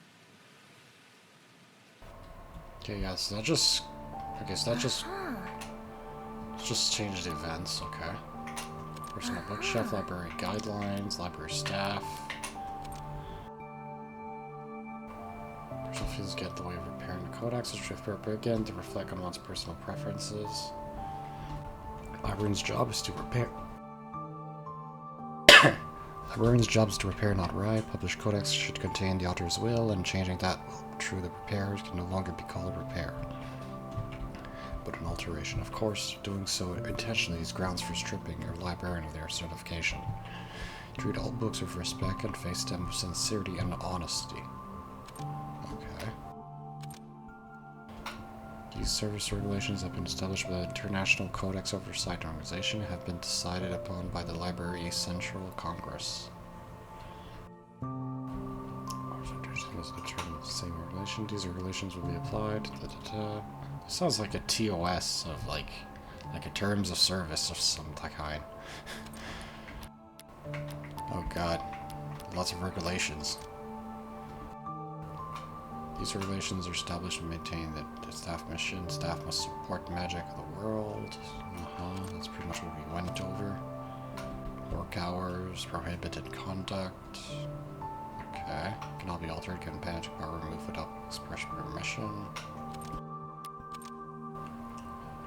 Okay, yeah, so that just... Okay, so that just changed the events, okay. Personal bookshelf, library guidelines, library staff. Personal fields get in the way of repairing the codex, which repair again to reflect on one's personal preferences. Librarian's job is to repair. Librarian's job is to repair, not write. Published codex should contain the author's will, and changing that through the repairs can no longer be called a repair, but an alteration. Of course, doing so intentionally is grounds for stripping your librarian of their certification. Treat all books with respect and face them with sincerity and honesty. Okay. These service regulations have been established by the International Codex Oversight Organization and have been decided upon by the Library Central Congress. Determine the same regulation. These regulations will be applied. It sounds like a TOS of like a terms of service of some kind. Oh god, lots of regulations. These regulations are established and maintain that the staff mission. Staff must support the magic of the world. That's pretty much what we went over. Work hours, prohibited conduct. Okay, cannot be altered, can magic power removed without express permission.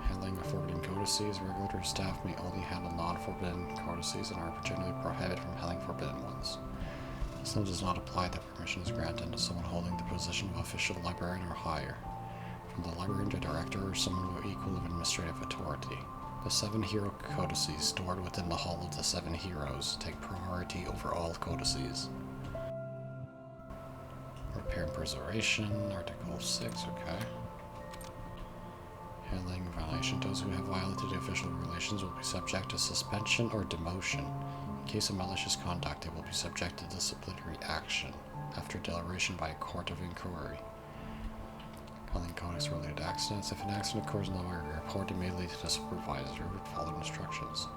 Handling of forbidden codices. Regulatory staff may only handle non-forbidden codices and are generally prohibited from handling forbidden ones. This law does not apply that permission is granted to someone holding the position of official librarian or higher, from the librarian to director or someone with equal of administrative authority. The 7 hero codices stored within the Hall of the 7 Heroes take priority over all codices. Repair and preservation, Article 6, okay. Handling violation. Those who have violated the official regulations will be subject to suspension or demotion. In case of malicious conduct, they will be subject to disciplinary action after deliberation by a court of inquiry. Handling Codex-related accidents. If an accident occurs in the area, report immediately to the supervisor with following instructions.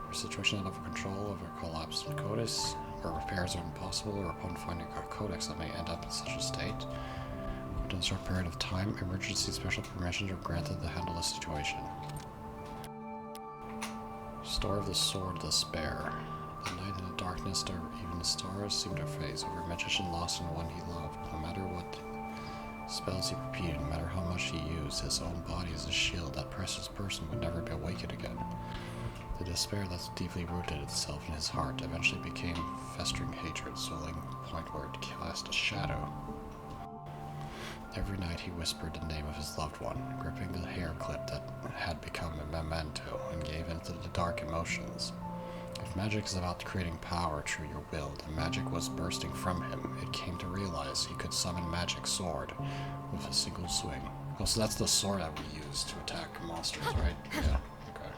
For a situation out of control of a collapsed Codex, where repairs are impossible, or upon finding a Codex that may end up in such a state, within a short period of time, emergency special permissions are granted to handle the situation. Store of the Sword of Despair. The night and the darkness, or even the stars, seem to phase over a magician lost in one he loved. No matter what spells he repeated, no matter how much he used, his own body is a shield. That precious person would never be awakened again. The despair that's deeply rooted itself in his heart eventually became festering hatred, swelling to the point where it cast a shadow. Every night he whispered the name of his loved one, gripping the hair clip that had become a memento, and gave into the dark emotions. If magic is about creating power through your will, the magic was bursting from him. It came to realize he could summon magic sword with a single swing. Oh, so that's the sword that we use to attack monsters, right? Yeah, okay.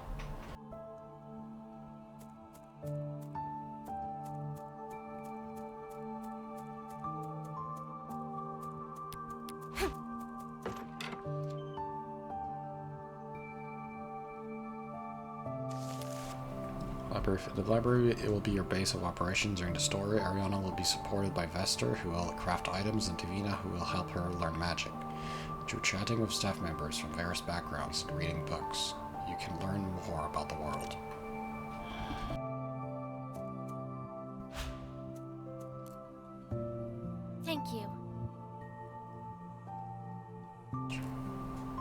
The library, it will be your base of operations during the story. Ariana will be supported by Vester, who will craft items, and Davina, who will help her learn magic. Through chatting with staff members from various backgrounds and reading books, you can learn more about the world. Thank you.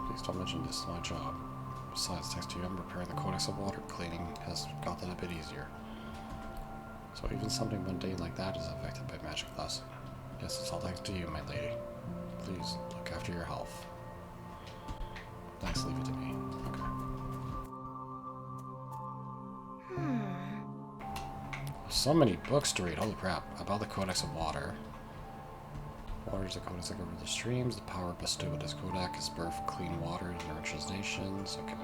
Please don't mention this is my job. Besides, thanks to you, I'm repairing the Codex of Water. Cleaning has gotten a bit easier. So even something mundane like that is affected by magic blessing. Yes, it's all thanks to you, my lady. Please, look after your health. Thanks, leave it to me. Okay. So many books to read, holy crap. About the Codex of Water. Water is the codex that governs the streams. The power bestowed with this codex is birth clean water and nourishes nations. Okay.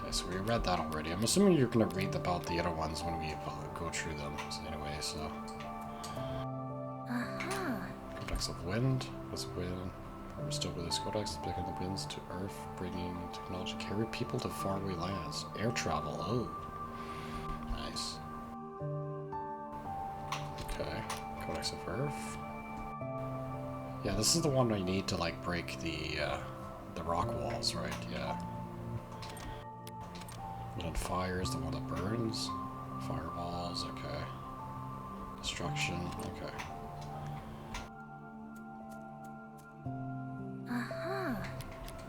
Okay, so we read that already. I'm assuming you're going to read about the other ones when we go through them. So anyway, so... Codex of Wind. What's wind? Bestowed with this codex, picking the winds to earth, bringing technology to carry people to faraway lands. Air travel. Oh. Nice. Okay. Codex of Earth. Yeah, this is the one I need to like break the rock walls, right? Yeah. And then fire is the one that burns. Fireballs, okay. Destruction, okay.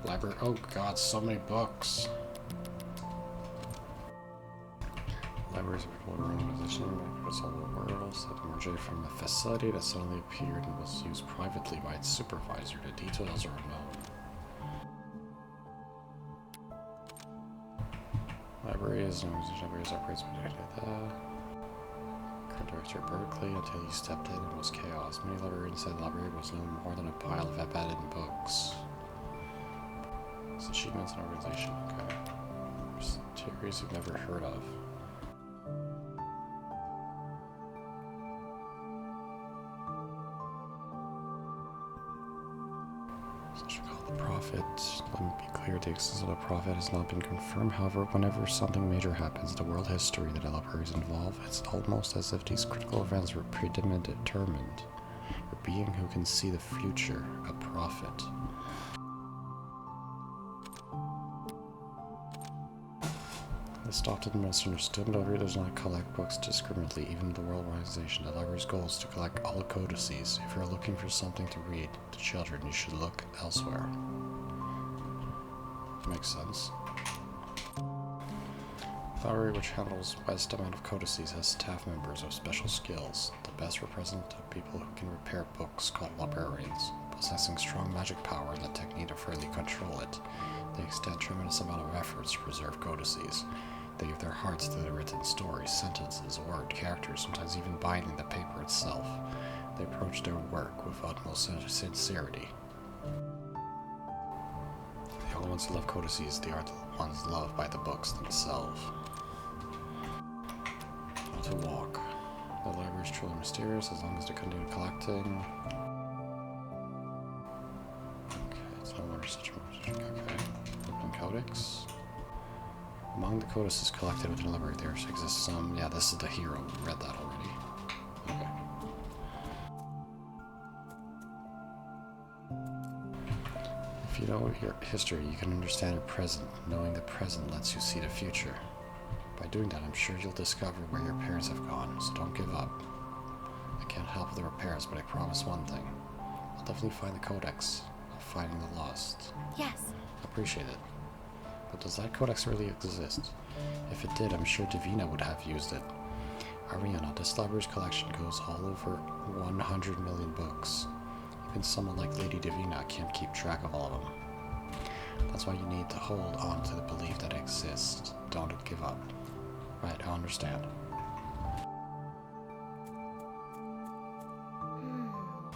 Library. Oh god, so many books. Libraries are people around organization across all the world that emerged from a facility that suddenly appeared and was used privately by its supervisor. The details are unknown. Library is an organization libraries operates by current director at Berkeley until he stepped in and was chaos. Many librarians said the library was no more than a pile of abandoned books. It's achievements and organization, okay. There's theories you've never heard of. The prophet. Let me be clear, the existence of the prophet has not been confirmed. However, whenever something major happens in the world history that the libraries involve, it's almost as if these critical events were predetermined. A being who can see the future, a prophet. This is often misunderstood. The library does not collect books discriminately, even the World Organization. The library's goal is to collect all codices. If you're looking for something to read to children, you should look elsewhere. Makes sense. Library, which handles a vast amount of codices, has staff members with special skills. The best representative people who can repair books called Librarians. Possessing strong magic power and the technique to freely control it, they extend tremendous amount of efforts to preserve codices. They give their hearts to the written stories, sentences, word, characters, sometimes even binding the paper itself. They approach their work with utmost sincerity. The only ones who love codices, they are the ones loved by the books themselves. How to walk. The library is truly mysterious as long as they continue collecting. Okay. Open Codex. Among the codices collected within the library, there exists some. Yeah, this is the hero. We read that already. Okay. If you know your history, you can understand your present. Knowing the present lets you see the future. By doing that, I'm sure you'll discover where your parents have gone, so don't give up. I can't help with the repairs, but I promise one thing. I'll definitely find the Codex. Finding the lost. Yes. Appreciate it. But does that codex really exist? If it did, I'm sure Divina would have used it. Ariana, this library's collection goes all over 100 million books. Even someone like Lady Divina can't keep track of all of them. That's why you need to hold on to the belief that it exists. Don't give up. Right, I understand.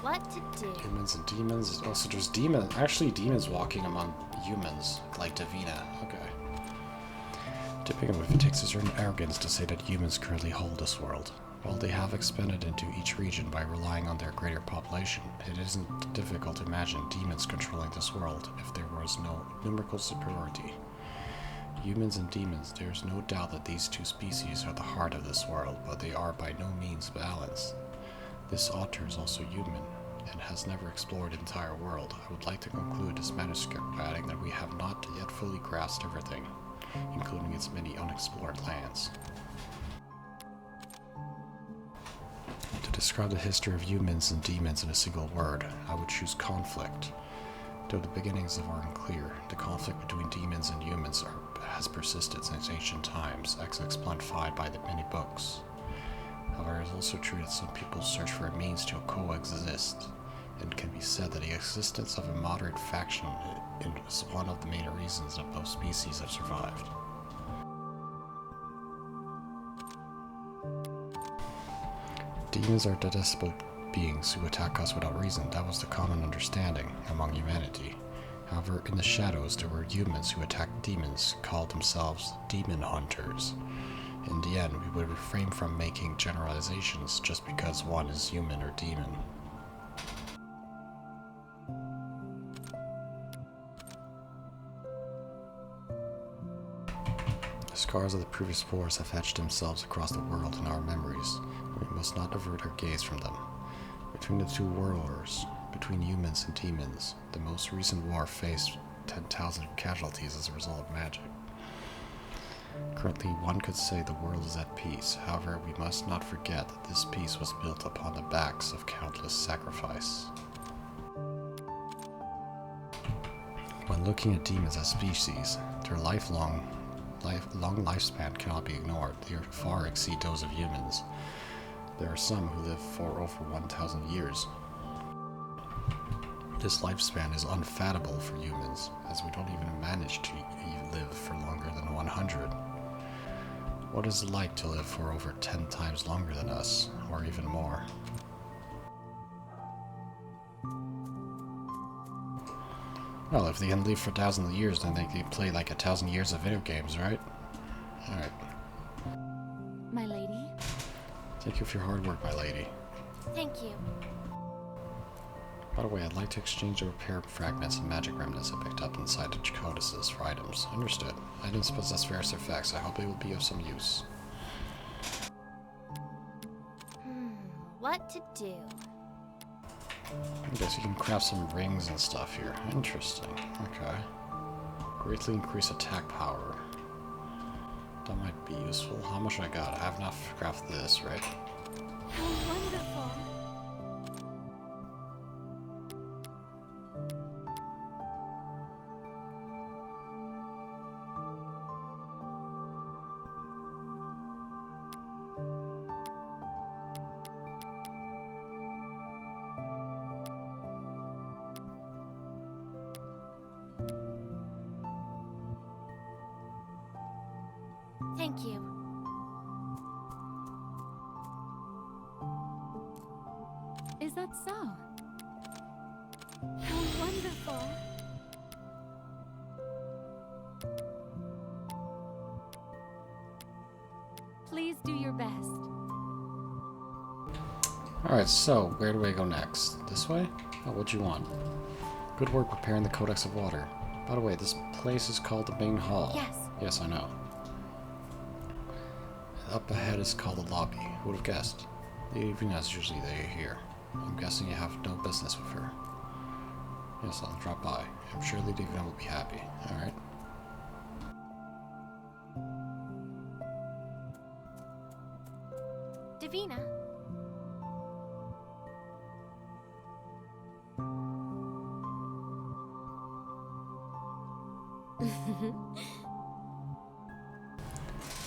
What to do? Humans and demons. Also, there's demons. Actually, demons walking among humans, like Divina. Okay. Tipping him if it takes a certain arrogance to say that humans currently hold this world. While they have expanded into each region by relying on their greater population, it isn't difficult to imagine demons controlling this world if there was no numerical superiority. Humans and demons, there's no doubt that these two species are the heart of this world, but they are by no means balanced. This author is also human, and has never explored the entire world. I would like to conclude this manuscript by adding that we have not yet fully grasped everything, including its many unexplored lands. To describe the history of humans and demons in a single word, I would choose conflict. Though the beginnings of are unclear, the conflict between demons and humans has persisted since ancient times, as exemplified by the many books. However, it is also true that some people search for a means to coexist, and it can be said that the existence of a moderate faction is one of the main reasons that both species have survived. Demons are detestable beings who attack us without reason. That was the common understanding among humanity. However, in the shadows, there were humans who attacked demons, called themselves demon hunters. In the end, we would refrain from making generalizations just because one is human or demon. The scars of the previous wars have etched themselves across the world in our memories, and we must not avert our gaze from them. Between the two world wars, between humans and demons, the most recent war faced 10,000 casualties as a result of magic. Currently, one could say the world is at peace. However, we must not forget that this peace was built upon the backs of countless sacrifice. When looking at demons as species, their long lifespan cannot be ignored. They far exceed those of humans. There are some who live for over 1,000 years. This lifespan is unfathomable for humans, as we don't even manage to live for longer than 100. What is it like to live for over 10 times longer than us, or even more? Well, if they can live for 1,000 years, then they can play like 1,000 years of video games, right? Alright. My lady? Thank you for your hard work, my lady. Thank you. By the way, I'd like to exchange the repair fragments and magic remnants I picked up inside the codices for items. Understood. Items possess various effects. I hope they will be of some use. What to do? I guess you can craft some rings and stuff here. Interesting. Okay. Greatly increase attack power. That might be useful. How much I got? I have not crafted this, right? How wonderful! Thank you. Is that so? How wonderful. Please do your best. Alright, so where do I go next? This way? Oh, what do you want? Good work preparing the Codex of Water. By the way, this place is called the main hall. Yes. Yes, I know. Up ahead is called the lobby. Who would have guessed? Librarian's usually here. I'm guessing you have no business with her. Yes, I'll drop by. I'm sure Lady Divina will be happy. Alright. Divina.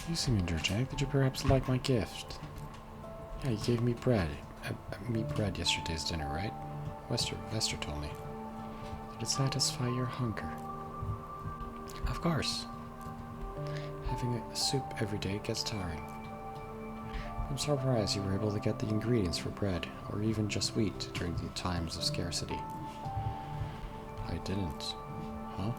You seem energetic. Did you perhaps like my gift? Yeah, you gave me bread. Bread yesterday's dinner, right? Vester told me. Did it satisfy your hunger? Of course. Having a soup every day gets tiring. I'm surprised you were able to get the ingredients for bread, or even just wheat, during the times of scarcity. I didn't. Huh?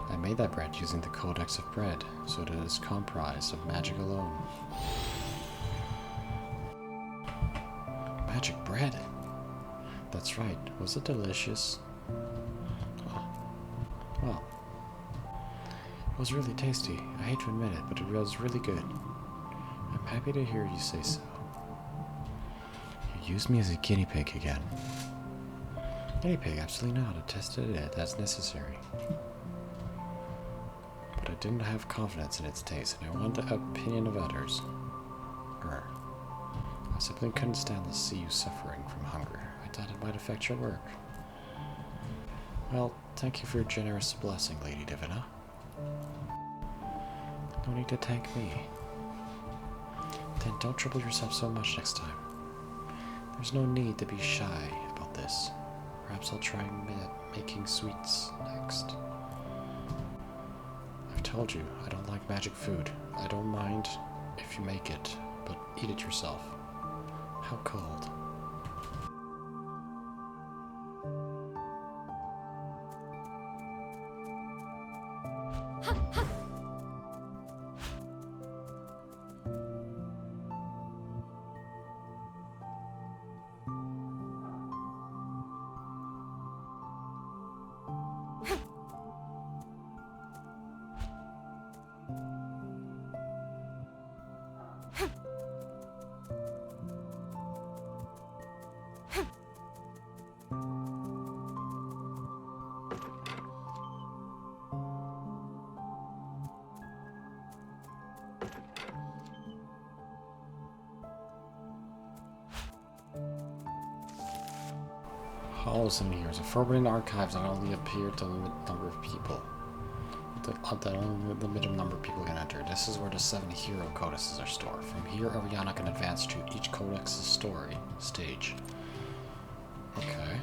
I made that bread using the Codex of Bread, so that it is comprised of magic alone. Magic bread? That's right. Was it delicious? Oh. Well, it was really tasty. I hate to admit it, but it was really good. I'm happy to hear you say so. You used me as a guinea pig again. Guinea pig? Absolutely not. I tested it as necessary. But I didn't have confidence in its taste, and I wanted the opinion of others. I simply couldn't stand to see you suffering from hunger. I thought it might affect your work. Well, thank you for your generous blessing, Lady Divina. No need to thank me. Then don't trouble yourself so much next time. There's no need to be shy about this. Perhaps I'll try making sweets next. I've told you, I don't like magic food. I don't mind if you make it, but eat it yourself. How cold. Halls in here. The forbidden archives that only appear to a limited number of people. That only a limited number of people can enter. This is where the 7 hero codices are stored. From here, Ariana can advance to each codex's story stage. Okay.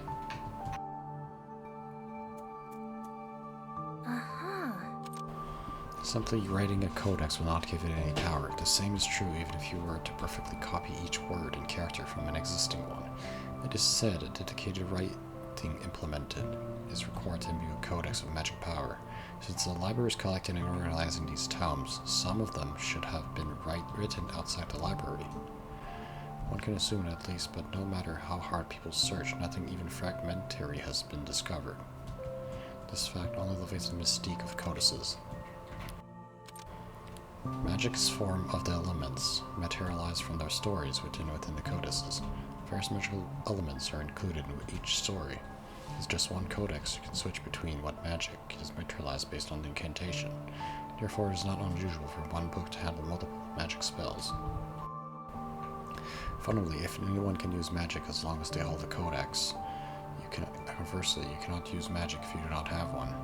Simply writing a codex will not give it any power. The same is true even if you were to perfectly copy each word and character from an existing one. It is said a dedicated writing implemented is required to imbue a codex of magic power. Since the library is collecting and organizing these tomes, some of them should have been written outside the library. One can assume at least, but no matter how hard people search, nothing even fragmentary has been discovered. This fact only elevates the mystique of codices. Magic's form of the elements materialize from their stories within the codices. Various magical elements are included in each story. It's just one codex you can switch between what magic is materialized based on the incantation. Therefore, it is not unusual for one book to handle multiple magic spells. Funnily, if anyone can use magic as long as they hold a codex, conversely, you cannot use magic if you do not have one.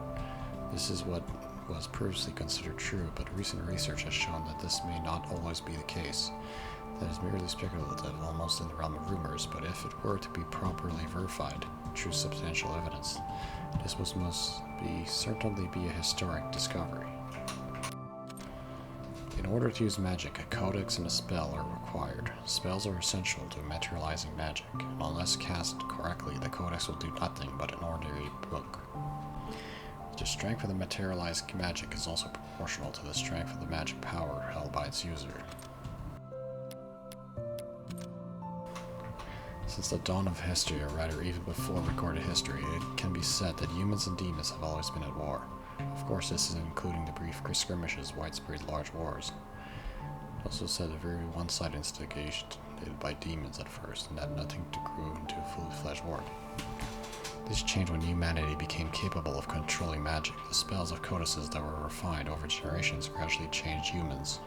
This is what was previously considered true, but recent research has shown that this may not always be the case. That is merely speculative, almost in the realm of rumors, but if it were to be properly verified, true substantial evidence, this must certainly be a historic discovery. In order to use magic, a codex and a spell are required. Spells are essential to materializing magic, and unless cast correctly, the codex will do nothing but an ordinary book. The strength of the materialized magic is also proportional to the strength of the magic power held by its user. Since the dawn of history, or rather even before recorded history, it can be said that humans and demons have always been at war. Of course, this is including the brief skirmishes, widespread large wars. It also said a very one-sided instigation by demons at first, and that nothing grew into a fully fledged war. This changed when humanity became capable of controlling magic. The spells of codices that were refined over generations gradually changed humans.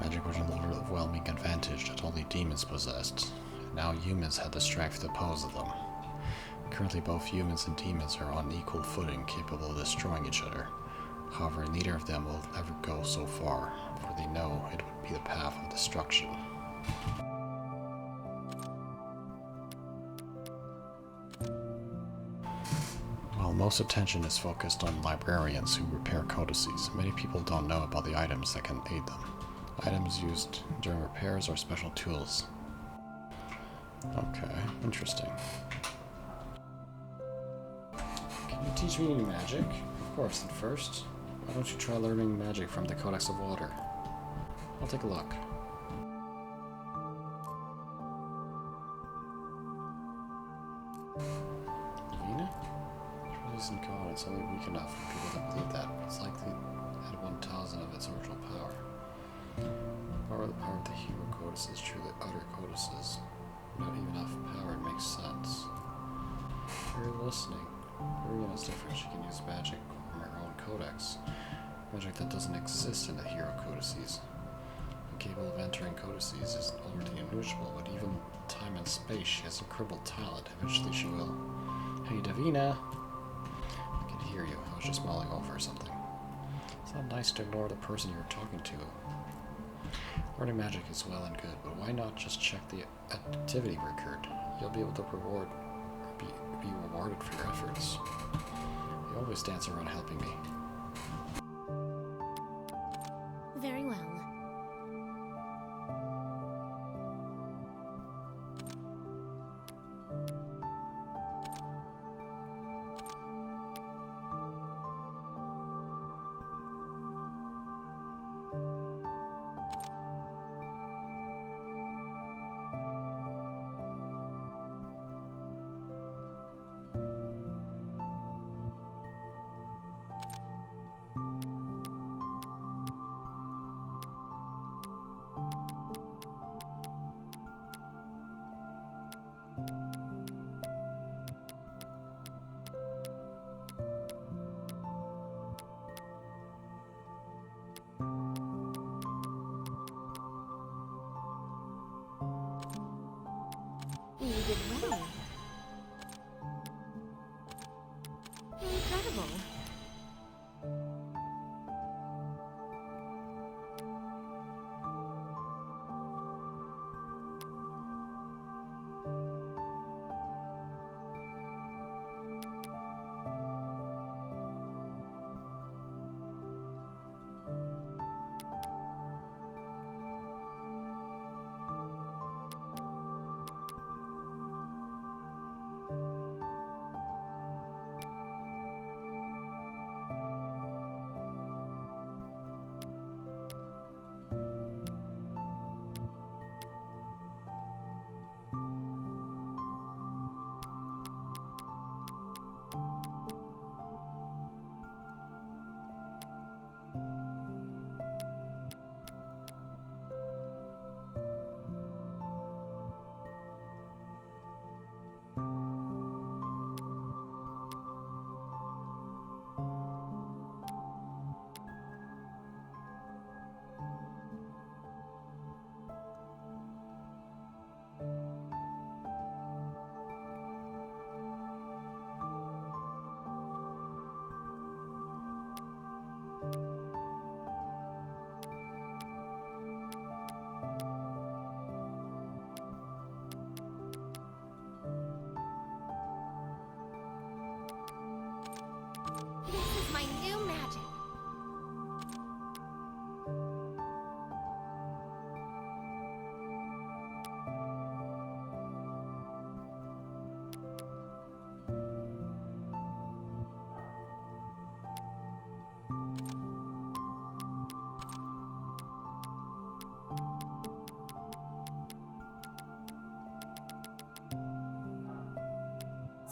Magic was an overwhelming advantage that only demons possessed. Now humans had the strength to oppose them. Currently both humans and demons are on equal footing, capable of destroying each other. However, neither of them will ever go so far, for they know it would be the path of destruction. While most attention is focused on librarians who repair codices, many people don't know about the items that can aid them. Items used during repairs are special tools. Okay, interesting. Can you teach me any magic? Of course, and first, why don't you try learning magic from the Codex of Water? I'll take a look. Davina? It isn't gone, it's only weak enough for people to believe that. It's likely at 1,000 of its original power. The power of the hero codices, true the other codices. Not even enough power, it makes sense. You're listening. Ariana's different. She can use magic from her own codex. Magic that doesn't exist in the hero codices. Capable of entering codices isn't already unusual, but even time and space, she has incredible talent. Eventually she will. Hey, Davina! I can hear you. I was just mulling over something. It's not nice to ignore the person you're talking to. Learning magic is well and good, but why not just check the activity record? You'll be able to be rewarded for your efforts. You always dance around helping me. Very well. You did well. Incredible.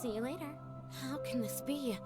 See you later. How can this be?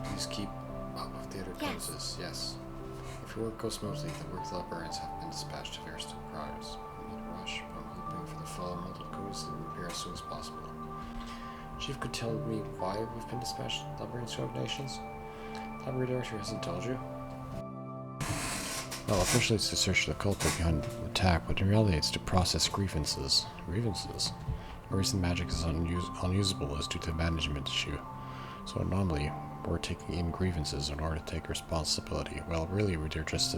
Please keep up with the other closes. Yes. If your work goes smoothly, the work librarians have been dispatched to various progress. We need to rush, but I'm hoping for the full melted codes to repair as soon as possible. Chief could tell me why we've been dispatched to librarians to other nations? Library director hasn't told you? Well, officially it's to search the culprit behind the attack, but in reality it's to process grievances. Grievances? The reason magic is unusable is due to a management issue. So anomaly, we're taking in grievances in order to take responsibility. Well, really, they're just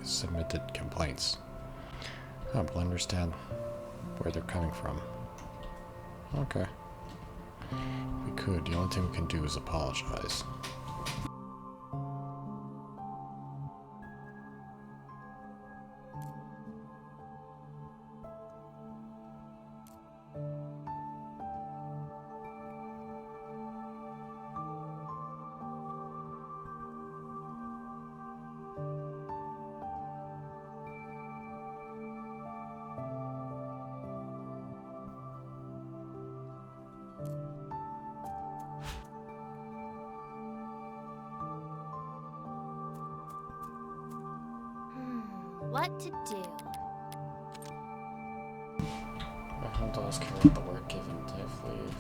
submitted complaints. But I understand where they're coming from. Okay. We could. The only thing we can do is apologize. What to do? My home does carry out the work given. Leave.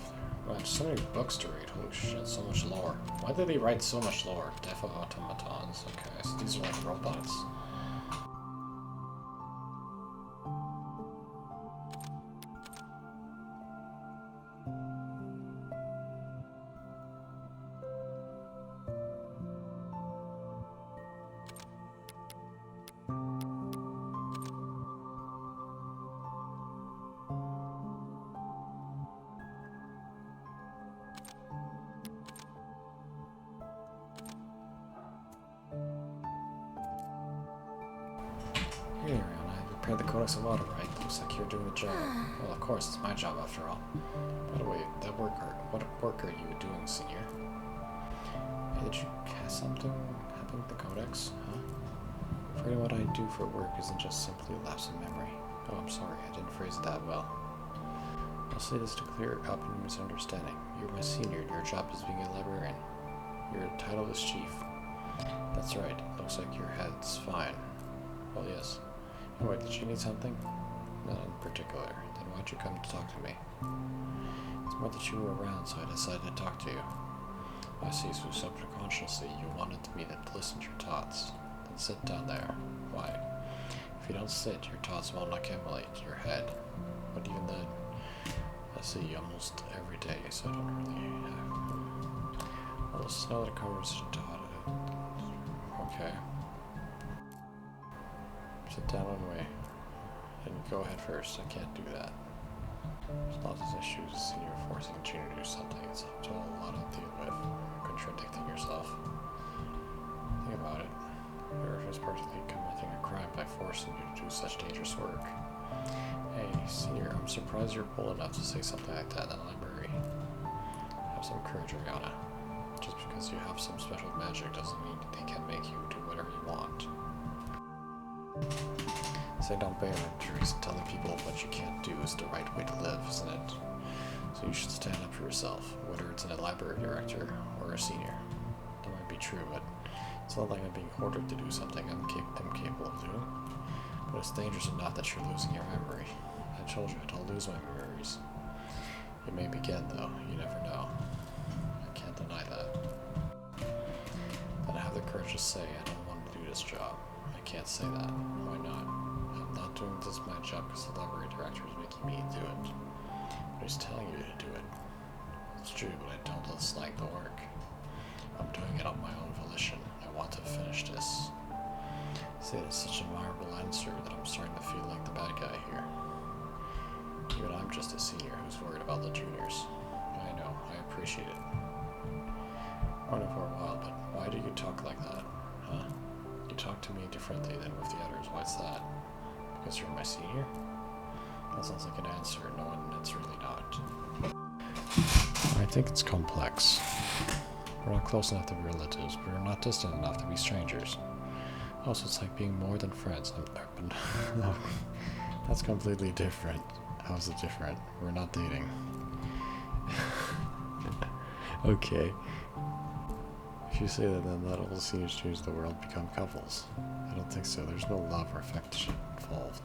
Wow, so many books to read. Holy shit, so much lore. Why did they write so much lore? Defo automatons. Okay, so these are like robots. Hey, Ariana, I prepared the Codex of Water, right? Looks like you're doing the job. Well, of course, it's my job after all. By the way, what work are you doing, Senior? Hey, did you cast something happen with the Codex, huh? Afraid what I do for work isn't just simply a lapse in memory. Oh, I'm sorry, I didn't phrase it that well. I'll say this to clear up any misunderstanding. You're my senior, and your job is being a librarian. Your title is chief. That's right, looks like your head's fine. Well, yes. Anyway, did you need something? None in particular. Then why'd you come to talk to me? It's more that you were around, so I decided to talk to you. I see, so subconsciously you wanted me to listen to your thoughts. Then sit down there. Why? If you don't sit, your thoughts won't accumulate to your head. But even then, I see you almost every day, so I don't really have... Well, this is another conversation to... Okay. Sit down one way. And go ahead first. I can't do that. There's lots of issues. Senior forcing Junior to do something. It's a whole lot to deal with. Contradicting yourself. Think about it. You're just practically committing a crime by forcing you to do such dangerous work. Hey, Senior, I'm surprised you're bold enough to say something like that in the library. Have some courage, Ariana. Just because you have some special magic doesn't mean they can make you do whatever you want. Say don't bear injuries and telling people what you can't do is the right way to live, isn't it? So you should stand up for yourself, whether it's in a library director or a senior. That might be true, but it's not like I'm being ordered to do something I'm capable of doing. But it's dangerous enough that you're losing your memory. I told you I don't lose my memories. It may begin, though. You never know. I can't deny that. Then I have the courage to say I don't want to do this job. I can't say that. Why not? I'm not doing this my job because the library director is making me do it. But he's telling you to do it. It's true, but I don't dislike the work. I'm doing it on my own volition. I want to finish this. See, it's such a admirable answer that I'm starting to feel like the bad guy here. Even I'm just a senior who's worried about the juniors. I know, I appreciate it. I know for a while, but why do you talk like that? Huh? You talk to me differently than with the others. Why's that? Because you're my senior? That sounds like an answer. No, and it's really not. I think it's complex. We're not close enough to be relatives, but we're not distant enough to be strangers. Also, it's like being more than friends. No, that's completely different. How's it different? We're not dating. Okay. If you say that, then that all seniors change the world, become couples. I don't think so. There's no love or affection involved.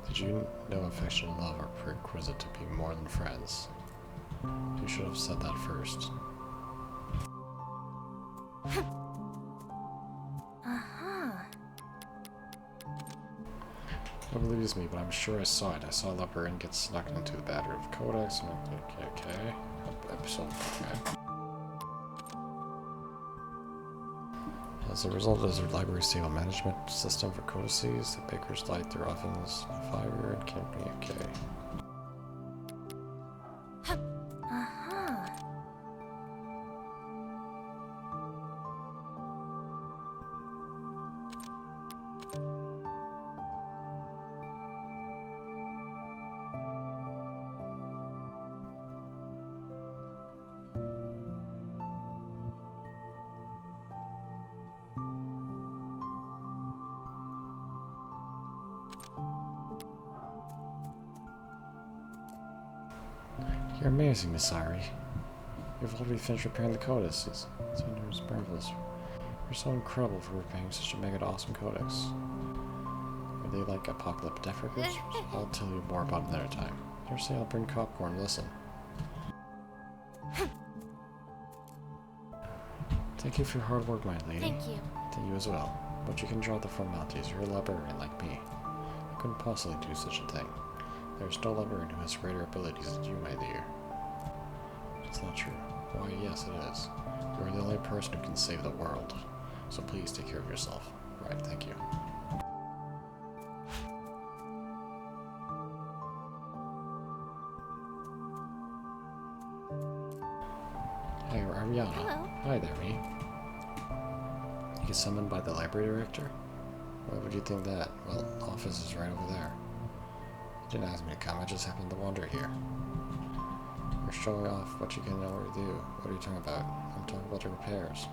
Did you know affection and love are prerequisite to being more than friends? You should have said that first. Nobody believes me, but I'm sure I saw it. I saw Librarian get snuck into the battery of Codex, and okay. Episode, okay. As a result, there's a library stable management system for codices. The bakers light their ovens, fire, and company, okay. You're amazing, Miss Ari. You've already finished repairing the codices. It's marvelous. You're so incredible for repairing such a mega awesome codex. Are they like apocalyptic death records? I'll tell you more about it another time. You're saying I'll bring popcorn, listen. Thank you for your hard work, my lady. Thank you. Thank you as well. But you can draw the formalities. You're a librarian like me. I couldn't possibly do such a thing. There's no librarian who has greater abilities than you, my dear. It's not true. Why, yes, it is. You are the only person who can save the world. So please take care of yourself. Right, thank you. Hey, Ariana. Hello. Hi there, me. You get summoned by the library director? Why would you think that? Well, office is right over there. You didn't ask me to come, I just happened to wander here. You're showing off what you can already do. What are you talking about? I'm talking about the repairs.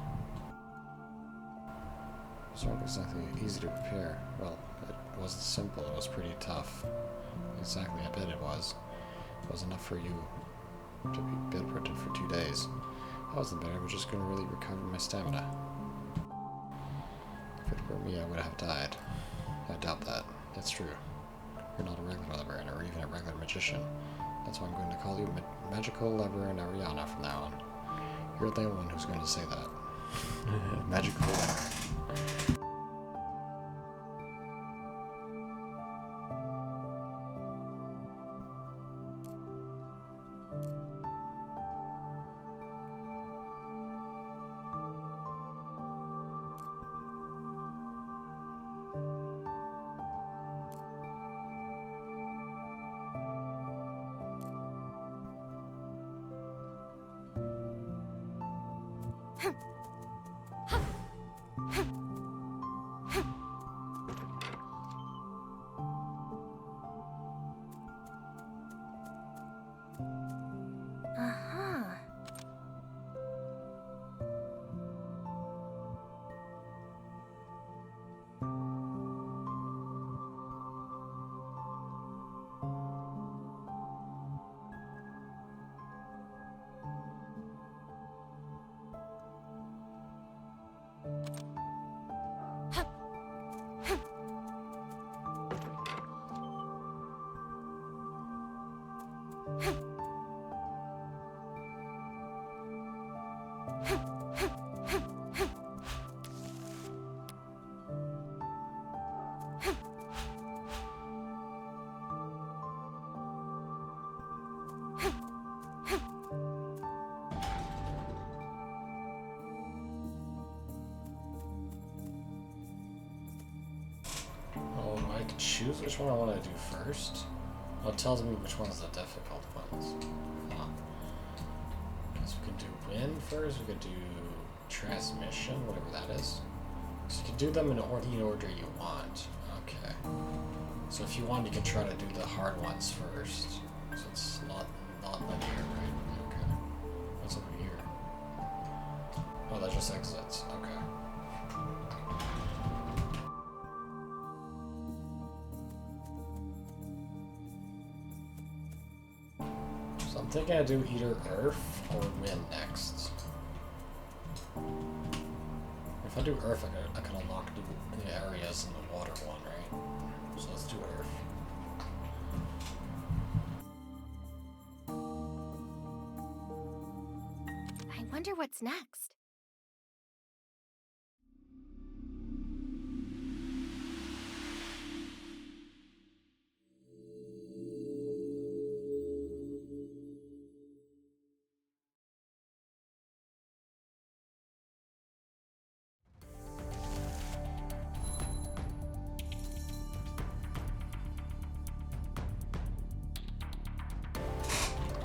It's not exactly easy to repair. Well, it wasn't simple, it was pretty tough. Exactly, I bet it was. It was enough for you to be bedridden for 2 days. I wasn't bad, I was just going to really recover my stamina. If it were me, I would have died. I doubt that. It's true. You're not a regular librarian or even a regular magician. That's why I'm going to call you Magical Librarian Ariana from now on. You're the only one who's going to say that. Magical Librarian. I can choose which one I want to do first. Well, it tells me which one's the difficult ones. Huh. So we can do wind first, we could do transmission, whatever that is. So you can do them in any order you want. Okay. So if you want, you can try to do the hard ones first. So it's not linear, right? Okay. What's over here? Oh, that just exits. Okay. So I'm thinking I do either Earth or Wind next. If I do Earth, I can unlock the areas in the water one, right? So let's do Earth. I wonder what's next.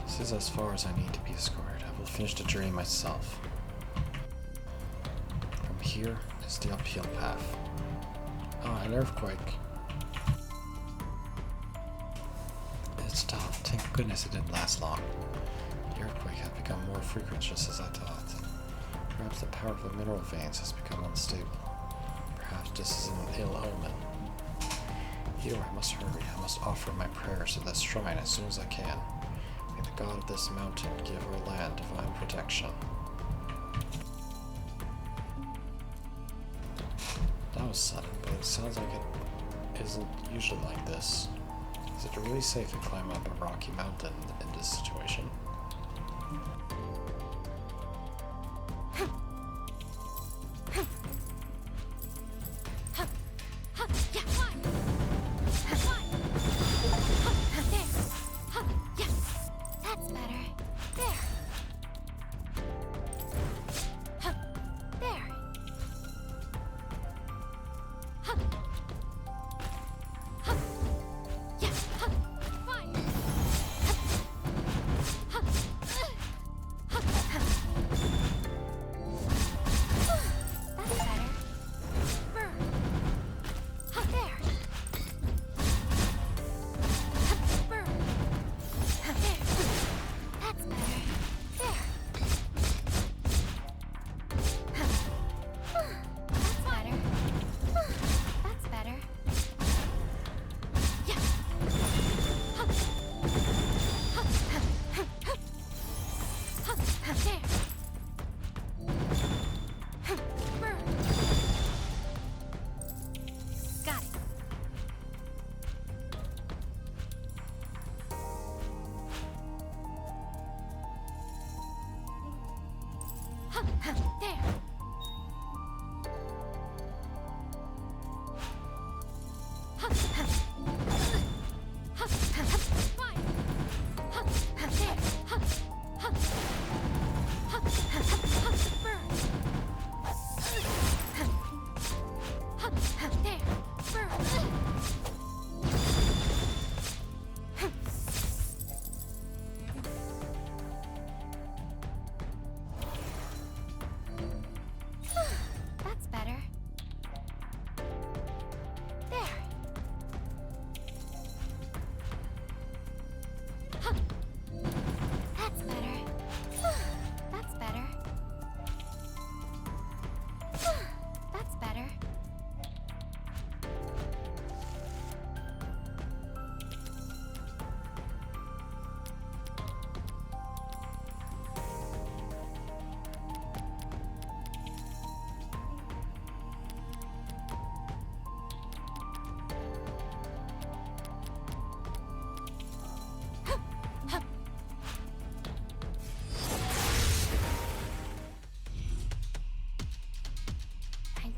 This is as far as I need to be escorted. I will finish the journey myself. From here is the uphill path. Ah, an earthquake. It's tough. Thank goodness it didn't last long. The earthquake had become more frequent just as I thought. Perhaps the power of the mineral veins has become unstable. Perhaps this is an ill omen. Either I must hurry. I must offer my prayers to this shrine as soon as I can. May the god of this mountain give our land divine protection. That was sudden, but it sounds like it isn't usually like this. Is it really safe to climb up a rocky mountain in this situation?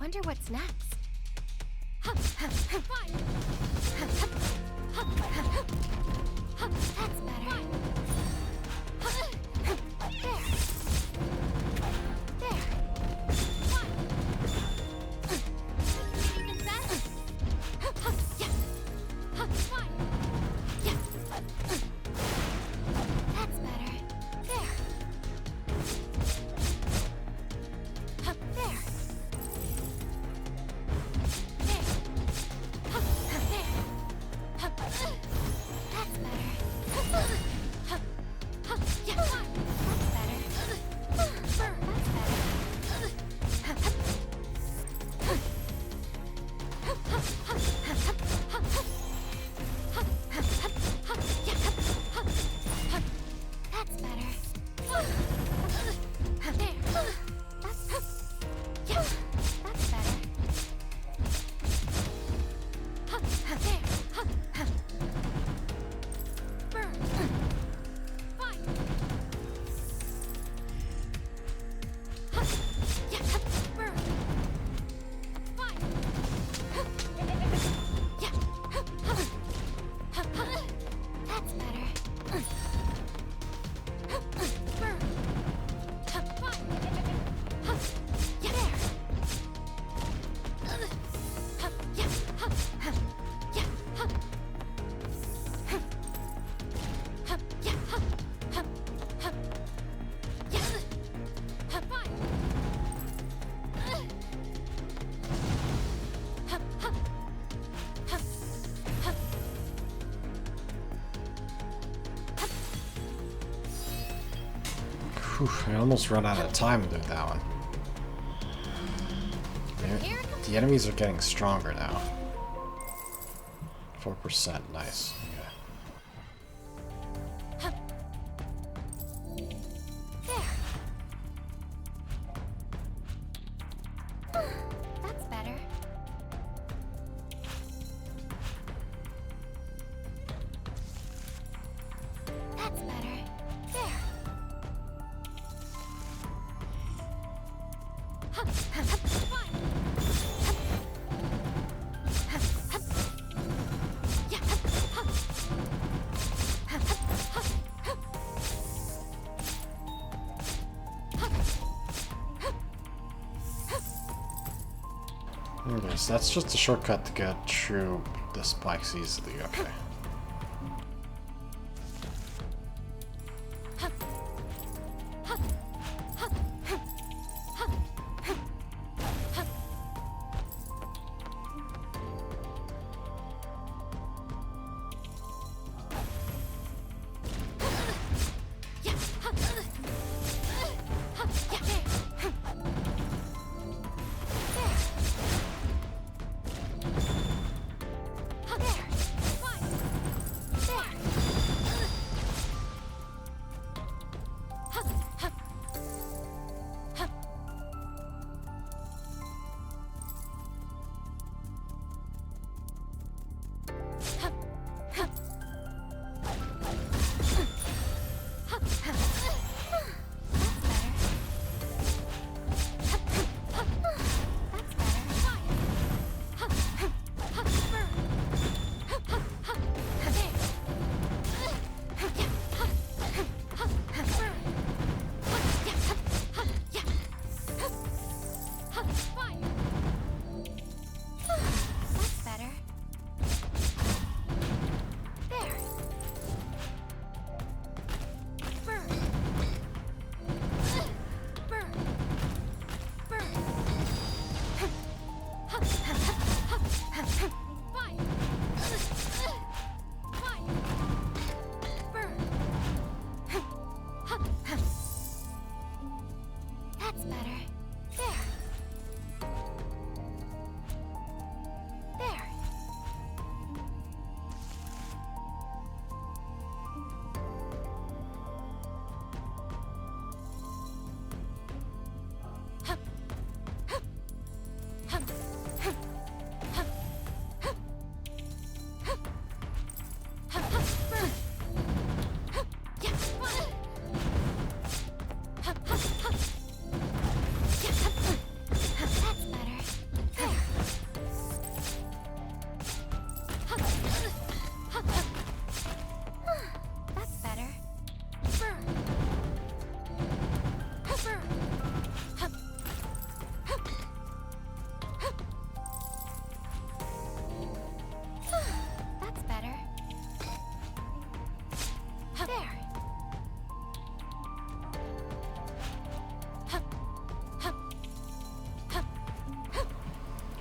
wonder what's next. That's better. Whew, I almost run out of time to do that one. The enemies are getting stronger now. 4%, nice. Yeah. That's better. That's better. There. Okay, so that's just a shortcut to get through the spikes easily, okay.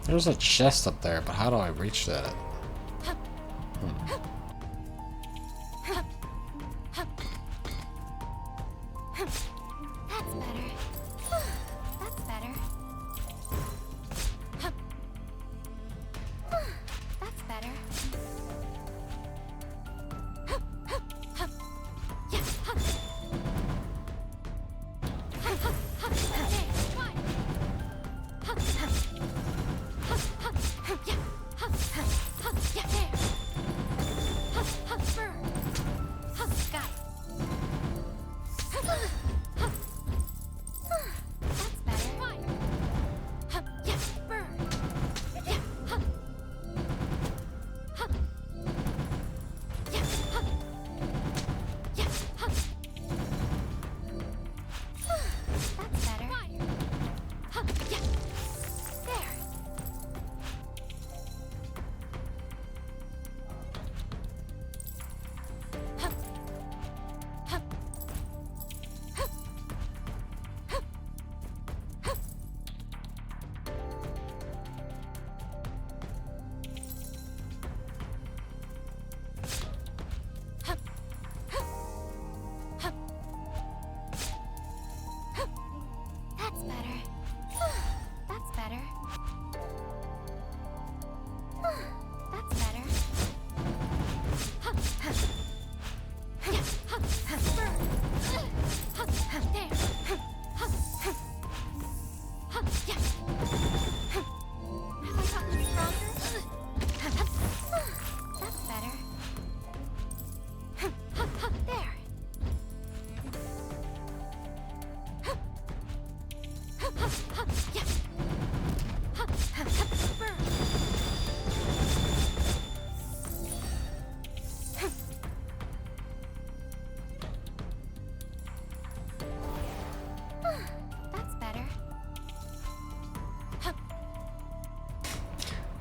There's a chest up there, but how do I reach that? That's better. That's better. That's better.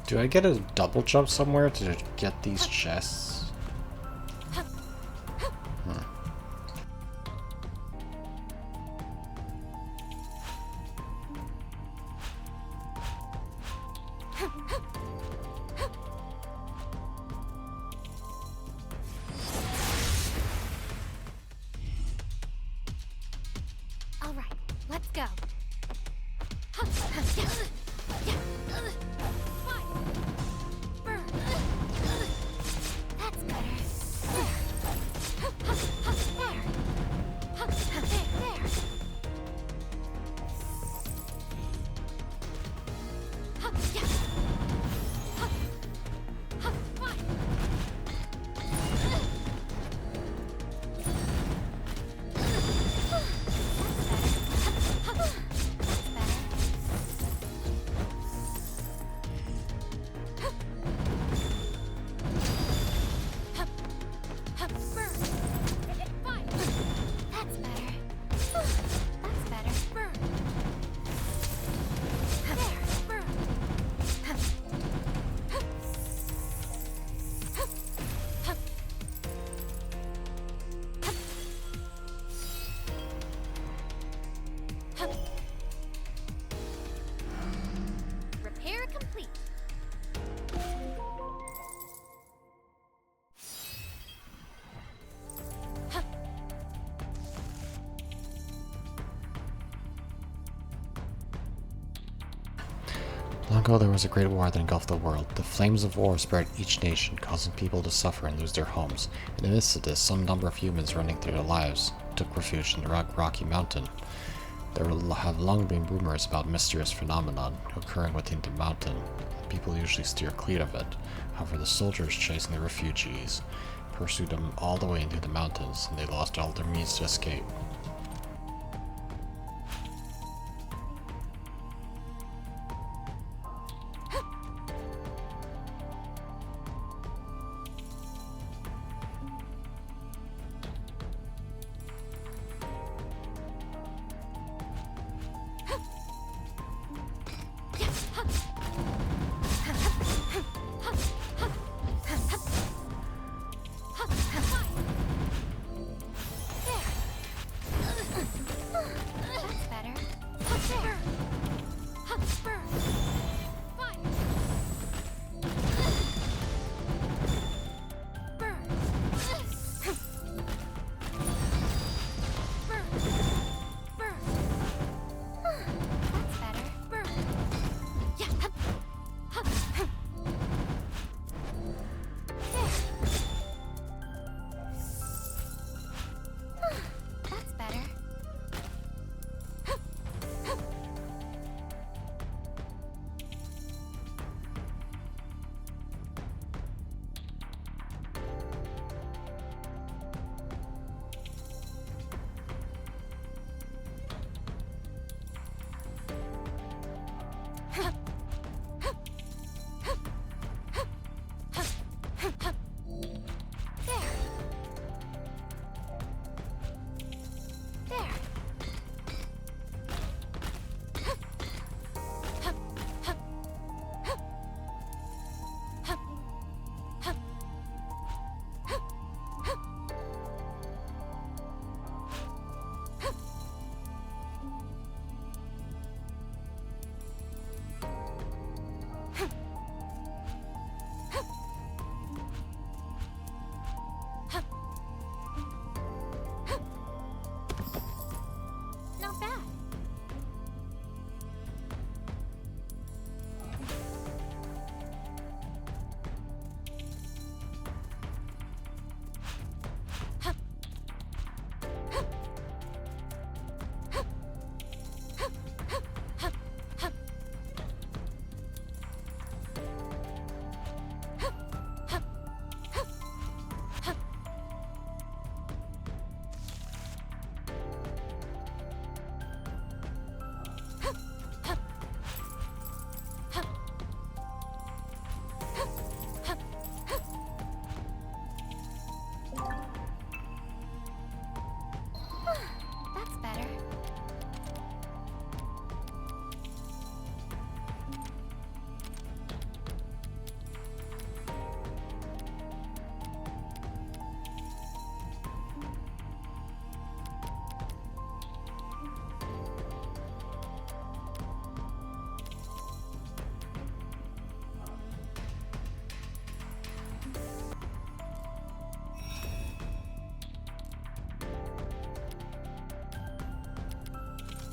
Do I get a double jump somewhere to get these chests? All right, let's go. Repair complete. Long ago there was a great war that engulfed the world. The flames of war spread each nation, causing people to suffer and lose their homes. In the midst of this, some number of humans running through their lives took refuge in the Rocky Mountain. There have long been rumors about mysterious phenomenon occurring within the mountain. People usually steer clear of it. However, the soldiers chasing the refugees pursued them all the way into the mountains, and they lost all their means to escape.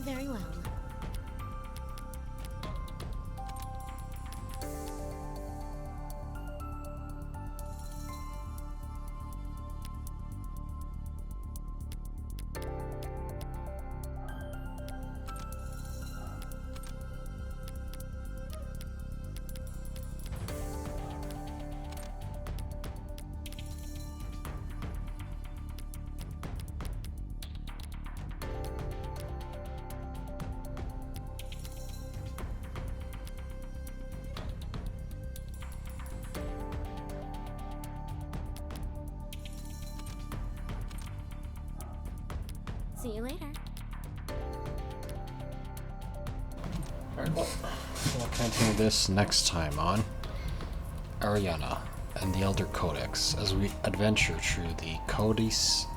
Very well. See you later. Alright, well, we'll continue this next time on Ariana and the Elder Codex as we adventure through the Codex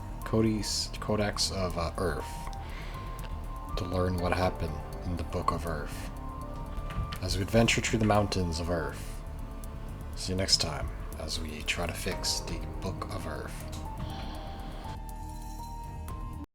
of Earth to learn what happened in the Book of Earth. As we adventure through the mountains of Earth. See you next time as we try to fix the Book of Earth.